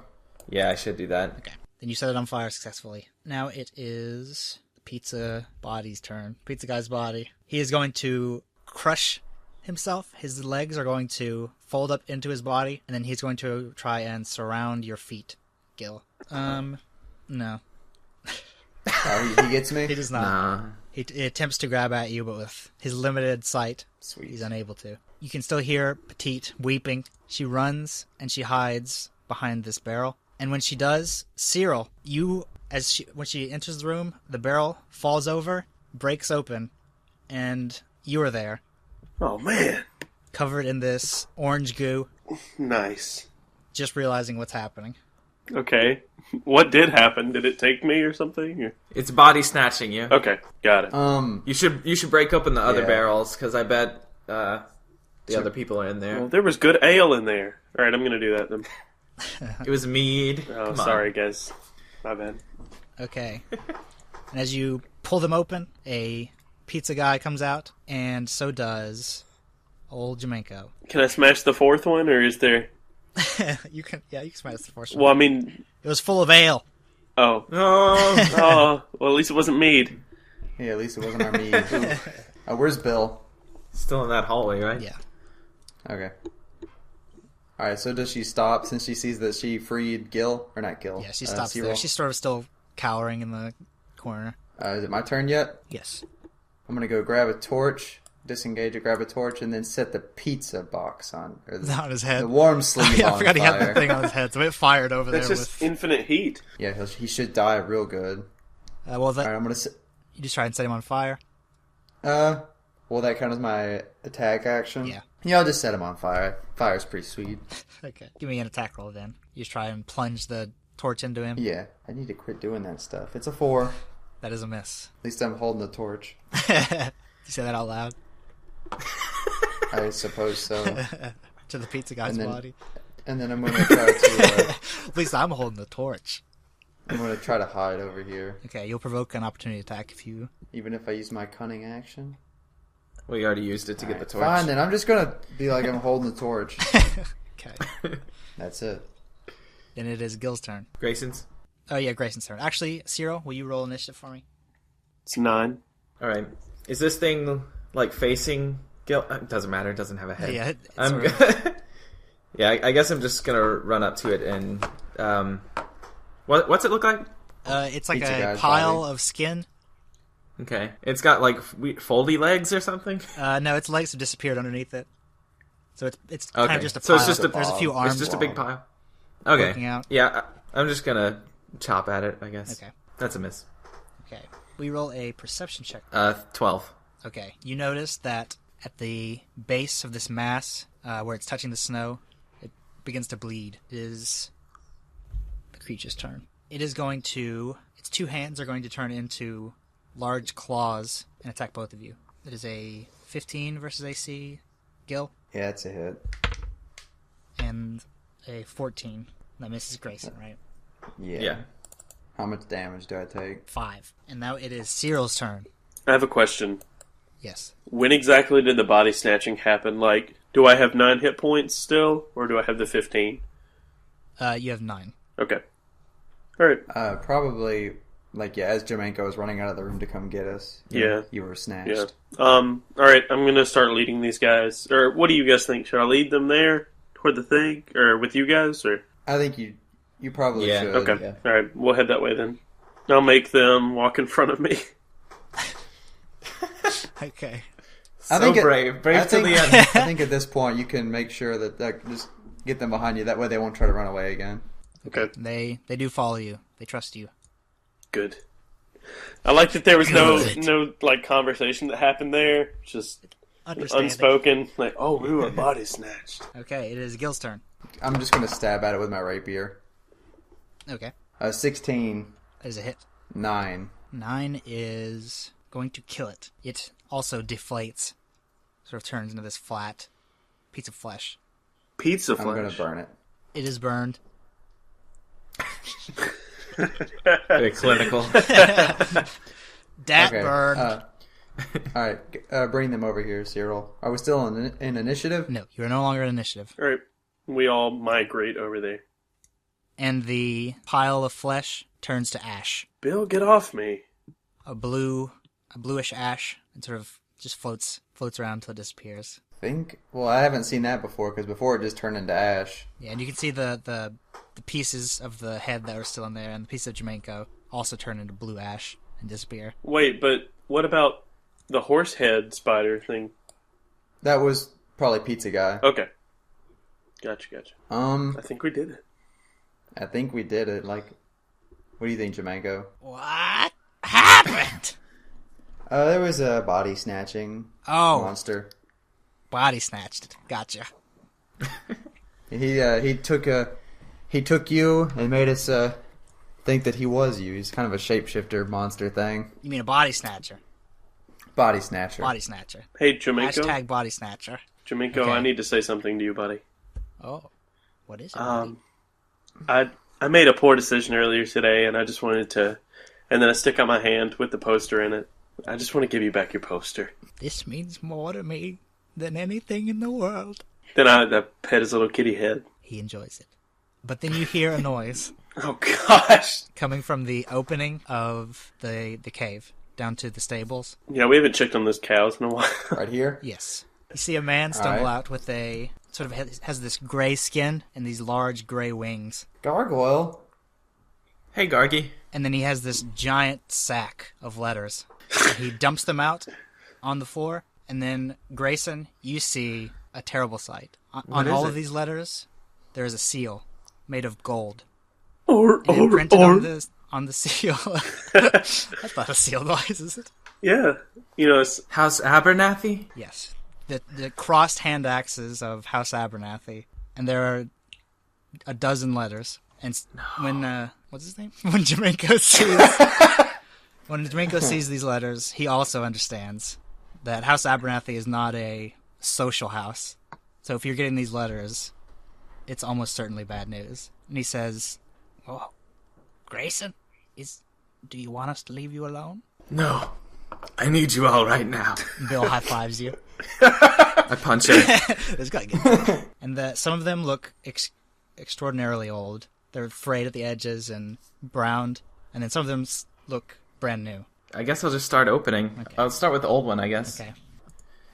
Yeah, I should do that. Okay. Then you set it on fire successfully. Now it is the pizza body's turn. Pizza guy's body. He is going to crush himself. His legs are going to fold up into his body, and then he's going to try and surround your feet, Gil. No. Oh, he gets me? He does not. Nah. He attempts to grab at you, but with his limited sight, Sweet. he's unable to. You can still hear Petite weeping. She runs and she hides behind this barrel. And when she does, Cyril, you when she enters the room, the barrel falls over, breaks open, and you are there, Oh, man. covered in this orange goo, Nice. just realizing what's happening. Okay. What did happen? Did it take me or something? Or... It's body snatching you. Okay, got it. You should break open the other Yeah. barrels, because I bet the other people are in there. Well, there was good ale in there. All right, I'm going to do that then. It was mead. Oh, Come on. sorry, guys. My bad. Okay. And as you pull them open, a pizza guy comes out, and so does old Jamanco. Can I smash the fourth one, or is there... you can smash the first one. Well, I mean... It was full of ale. Oh. Oh, Oh, well, at least it wasn't mead. Yeah, at least it wasn't our mead. Where's Bill? still in that hallway, right? Yeah. Okay. Alright, so does she stop since she sees that she freed Gil? Or not Gil? Yeah, she stops Cyril? there. She's sort of still cowering in the corner. Is it my turn yet? Yes. I'm gonna go grab a torch, disengage it, grab a torch, and then set the pizza box on. Or On his head. The warm sleeve Yeah, on I forgot he had fire. the thing on his head, so it fired over That's there just with... infinite heat. Yeah, he should die real good. well, Alright, I'm gonna... you just try and set him on fire. Well, that count as my attack action? Yeah. Yeah, I'll just set him on fire. Fire's pretty sweet. Okay. Give me an attack roll then. You just try and plunge the torch into him. Yeah, I need to quit doing that stuff. It's a 4. That is a miss. At least I'm holding the torch. Did you say that out loud? I suppose so. To the pizza guy's And then- body. And then I'm gonna try to... At least I'm holding the torch. I'm gonna try to hide over here. Okay, you'll provoke an opportunity attack if you... Even if I use my cunning action. Well, you already used it to get the torch. Fine, then I'm just gonna be like I'm holding the torch. Okay. That's it. Then it is Gil's turn. Grayson's. Oh yeah, Grayson's turn. Actually, Cyril, will you roll initiative for me? It's 9. All right. Is this thing like facing Gil? It doesn't matter. It doesn't have a head. Yeah, it's I'm. sort of- Yeah, I guess I'm just gonna run up to it and what's it look like? it's like Pizza a guy's pile body. of skin. Okay, it's got like foldy legs or something. No, its legs have disappeared underneath it. So it's kind Okay, of just a so pile. it's just a There's a few arms. It's just a big pile. Okay. poking out. Yeah, I'm just gonna chop at it. I guess. Okay. That's a miss. Okay. We roll a perception check. 12. Okay. You notice that at the base of this mass, where it's touching the snow, it begins to bleed. It is the creature's turn. It is going to... Its two hands are going to turn into large claws and attack both of you. It is a 15 versus AC, Gil, Yeah, it's a hit. and a 14. That misses Grayson, right? Yeah. How much damage do I take? 5. And now it is Cyril's turn. I have a question. Yes. When exactly did the body snatching happen? Like, do I have 9 hit points still, or do I have the 15? You have 9. Okay. Alright. Probably, like, yeah, as Jamanco was running out of the room to come get us. Yeah. You were snatched. Yeah. Alright, I'm gonna start leading these guys. Or, what do you guys think? Should I lead them there? Toward the thing? Or with you guys? Or... I think you probably Yeah. should. Okay. Yeah. Alright, we'll head that way then. I'll make them walk in front of me. Okay. I So think brave I to think, the end. I think at this point you can make sure that just get them behind you. That way they won't try to run away again. Okay. They do follow you. They trust you. Good. I like that there was Good. no like conversation that happened there. Just Understanding. unspoken. Like, oh, we were body snatched. Okay, it is Gil's turn. I'm just gonna stab at it with my rapier. Okay. 16, That is a hit. 9. 9 is going to kill it. It also deflates. Sort of turns into this flat piece of flesh. Pizza I'm gonna flesh. burn it. It is burned. Very clinical. Dat burned. All right, bring them over here, Cyril. Are we still in initiative? No, you are no longer in initiative. All right, we all migrate over there. And the pile of flesh turns to ash. Bill, get off me. A bluish ash, and sort of just floats around until it disappears. Well, I haven't seen that before because before it just turned into ash. Yeah, and you can see the pieces of the head that are still in there, and the piece of Jamanco also turn into blue ash and disappear. Wait, but what about the horse head spider thing? That was probably Pizza Guy. Okay. Gotcha. I I think we did it. think we did it. Like, What do you think, Jamanco? What happened? There was a body snatching monster. Body snatched. Gotcha. He took you and made us think that he was you. He's kind of a shapeshifter monster thing. You mean a body snatcher? Body snatcher. Body snatcher. Hey, Jamanco. Hashtag body snatcher. Jamanco, Okay. I need to say something to you, buddy. Oh. What is it, buddy? I made a poor decision earlier today, and I just wanted to... And then I stick out my hand with the poster in it. I just want to give you back your poster. This means more to me than anything in the world. Then I pet his little kitty head. He enjoys it. But then you hear a noise Oh, gosh. coming from the opening of the cave down to the stables. Yeah, we haven't checked on those cows in a while. Right here? Yes. You see a man stumble Alright. out with a... sort of has this gray skin and these large gray wings. Gargoyle. Hey, Gargy. And then he has this giant sack of letters. And he dumps them out on the floor. And then, Grayson, you see a terrible sight. On is all it? of these letters, there is a seal made of gold. Or, And imprinted on the seal. That's not a seal noise, is it? Yeah. You know, it's... House Abernathy? Yes. The crossed hand axes of House Abernathy. And there are a dozen letters. And when, what's his name? When Jamanco sees these letters, he also understands that House Abernathy is not a social house. So if you're getting these letters, it's almost certainly bad news. And he says, "Oh, Grayson, do you want us to leave you alone?" No. I need you all right now. Bill high fives you. I punch her. There's gotta get and some of them look extraordinarily old. They're frayed at the edges and browned, and then some of them look brand new. I guess I'll just start opening. Okay. I'll start with the old one, I guess. Okay.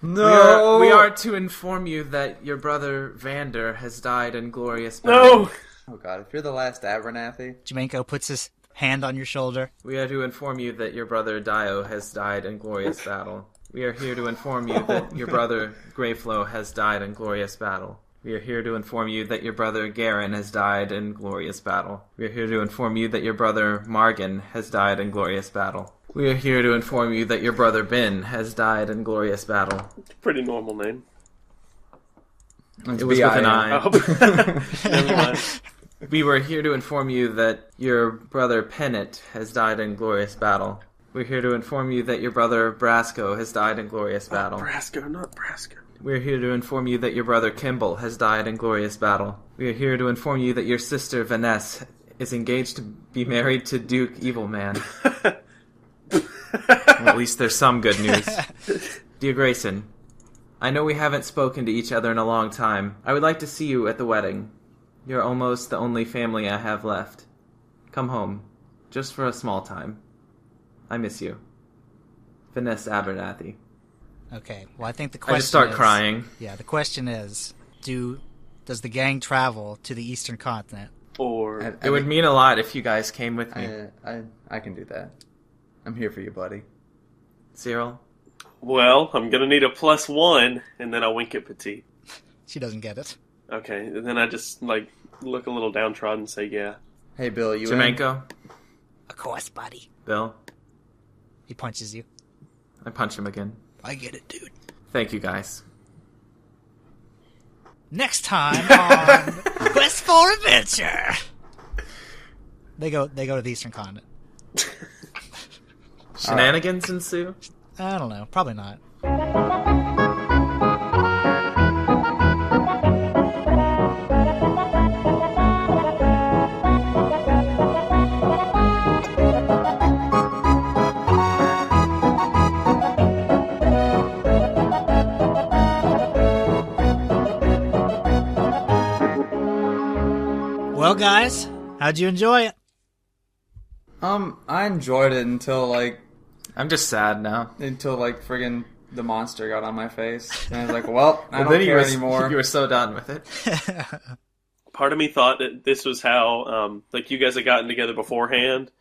No! We are to inform you that your brother Vander has died in glorious battle. No! Oh god, if you're the last Abernathy. Jamanco puts his hand on your shoulder. We are to inform you that your brother Dio has died in glorious battle. We are here to inform you that your brother Greyflow has died in glorious battle. We are here to inform you that your brother Garen has died in glorious battle. We are here to inform you that your brother Margan has died in glorious battle. We are here to inform you that your brother Ben has died in glorious battle. Pretty normal name. It was with an I. Oh. Never mind. We were here to inform you that your brother Pennant has died in glorious battle. We're here to inform you that your brother Brasco has died in glorious battle. Brasco, not Brasco. We're here to inform you that your brother Kimball has died in glorious battle. We are here to inform you that your sister Vanessa is engaged to be married to Duke Evilman. Well, at least there's some good news. Dear Grayson, I know we haven't spoken to each other in a long time. I would like to see you at the wedding. You're almost the only family I have left. Come home, just for a small time. I miss you. Vanessa Abernathy. Okay. Well, I think the question I just start is, crying. Yeah, the question is, does the gang travel to the eastern continent? Or... It would mean a lot if you guys came with me. I can do that. I'm here for you, buddy. Cyril? Well, I'm gonna need a +1, and then I'll wink at Petite. She doesn't get it. Okay, and then I just, look a little downtrodden and say, yeah. Hey, Bill, you in? Jamanco? Of course, buddy. Bill? He punches you. I punch him again. I get it, dude. Thank you, guys. Next time on Quest for Adventure. They go to the eastern continent. Shenanigans ensue? I don't know. Probably not. Well, guys, how'd you enjoy it? I enjoyed it until I'm just sad now. friggin' the monster got on my face. And I was like, well, I don't then care anymore. You were so done with it. Part of me thought that this was how, you guys had gotten together beforehand.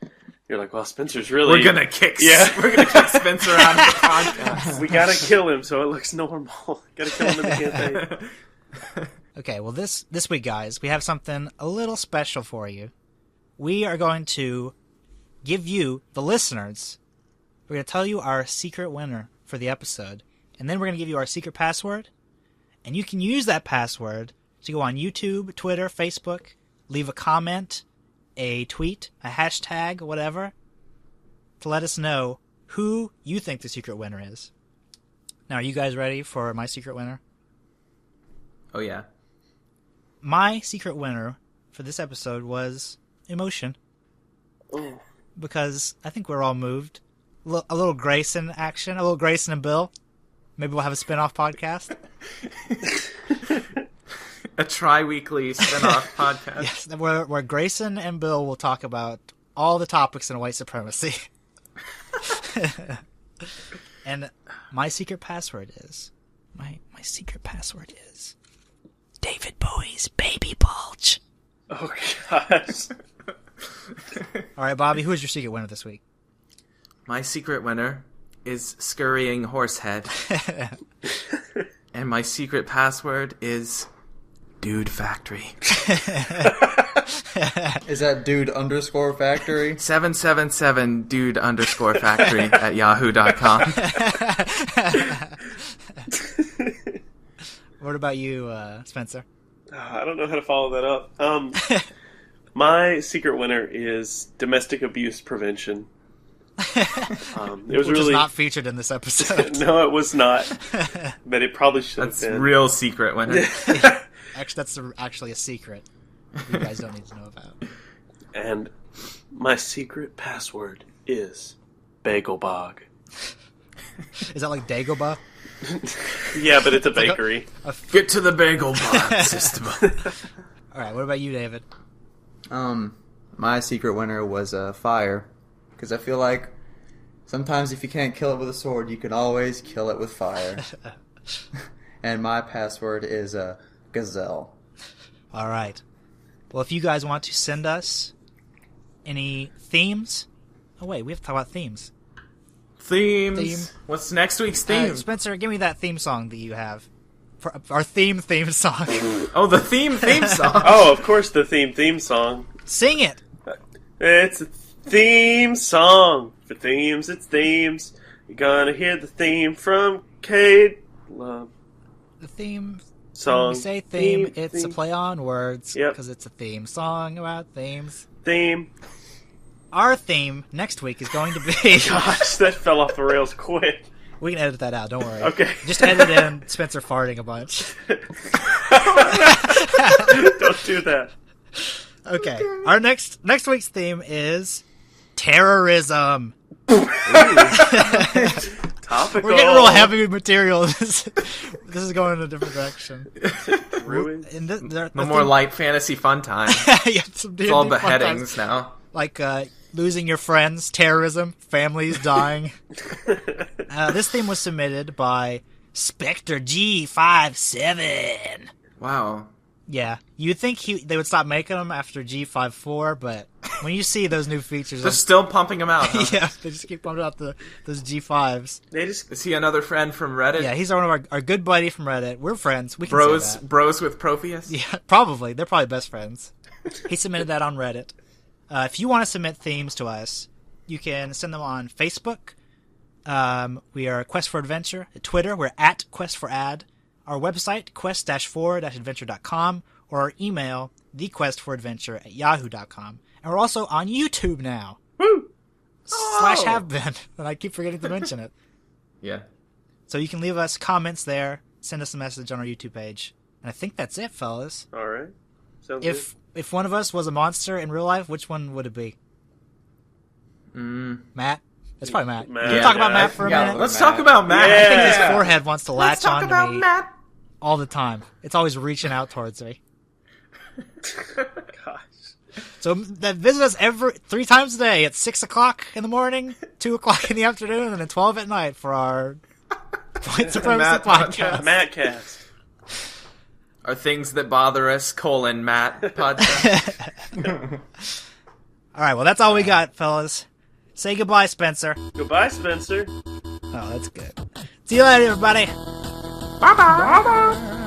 You're like, well, Spencer's really... We're gonna kick Yeah. We're gonna kick Spencer out of the podcast. We gotta kill him so it looks normal. Gotta kill him in the campaign. Okay, well, this week, guys, we have something a little special for you. We are going to give you, the listeners, we're going to tell you our secret winner for the episode. And then we're going to give you our secret password. And you can use that password to go on YouTube, Twitter, Facebook, leave a comment, a tweet, a hashtag, whatever, to let us know who you think the secret winner is. Now, are you guys ready for my secret winner? Oh, yeah. My secret winner for this episode was emotion. Oh. Because I think we're all moved. A little Grayson action, a little Grayson and Bill. Maybe we'll have a spin-off podcast. A tri-weekly spin-off podcast. Yes, where Grayson and Bill will talk about all the topics in white supremacy. And my secret password is... My secret password is... David Bowie's Baby Bulge. Oh, gosh. All right, Bobby, who is your secret winner this week? My secret winner is Scurrying Horsehead. And my secret password is Dude Factory. Is that dude_factory? 777 dude_factory at yahoo.com. What about you, Spencer? I don't know how to follow that up. My secret winner is domestic abuse prevention. It was Which really is not featured in this episode. No, it was not. But it probably should That's have been. real secret winner. Actually, that's actually a secret you guys don't need to know about. And my secret password is Bagel Bog. Is that like Dagobah? Yeah, but it's a bakery. Get to the bagel bar system. All right, what about you, David? My secret winner was fire, because I feel like sometimes if you can't kill it with a sword, you can always kill it with fire. And my password is gazelle. All right. Well, if you guys want to send us any themes... Oh, wait, we have to talk about themes. Themes. Theme. What's next week's theme? Spencer, give me that theme song that you have. For our theme song. Oh, the theme song. Oh, of course, the theme song. Sing it! It's a theme song. For themes, it's themes. You're gonna hear the theme from Cade Love. The theme... Song. When we say theme, it's theme. a play on words. Yep. Because it's a theme song about themes. Theme. Our theme next week is going to be... Gosh, that fell off the rails quick. We can edit that out, don't worry. Okay. Just edit in Spencer farting a bunch. Don't do that. Okay. Our next week's theme is terrorism. Topical. We're getting real heavy material. This is going in a different direction. Ruined. And No more light fantasy fun time. Yeah, some It's all D&D fun times. beheadings now. Like losing your friends, terrorism, families dying. This theme was submitted by Spectre G57. Wow. Yeah, you'd think they would stop making them after G54, but when you see those new features, They're still pumping them out, huh? yeah, they just keep pumping out those G5s. They just Is he another friend from Reddit? Yeah, he's one of our good buddy from Reddit. We're friends. We can say that. Bros with Propheous? Yeah, probably. They're probably best friends. He submitted that on Reddit. If you want to submit themes to us, you can send them on Facebook. We are Quest for Adventure. At Twitter, we're at Quest for Ad. Our website, quest-for-adventure.com, or our email, thequestforadventure@yahoo.com. And we're also on YouTube now. woo. / have been, and I keep forgetting to mention it. Yeah. So you can leave us comments there, send us a message on our YouTube page. And I think that's it, fellas. All right. Sounds good. If one of us was a monster in real life, which one would it be? Matt? It's probably Matt. Matt. Can we Yeah, talk about Matt. Matt for a Yeah, minute? Let's talk about Matt. Yeah. I think his forehead wants to latch Let's talk on about to me Matt. all the time. It's always reaching out towards me. Gosh. So visit us 3 times a day at 6 o'clock in the morning, 2 o'clock in the afternoon, and then 12 at night for our White Supremacy Matt podcast. Mattcast. Are things that bother us, Matt podcast. All right, well, that's all we got, fellas. Say goodbye, Spencer. Goodbye, Spencer. Oh, that's good. See you later, everybody. Bye-bye.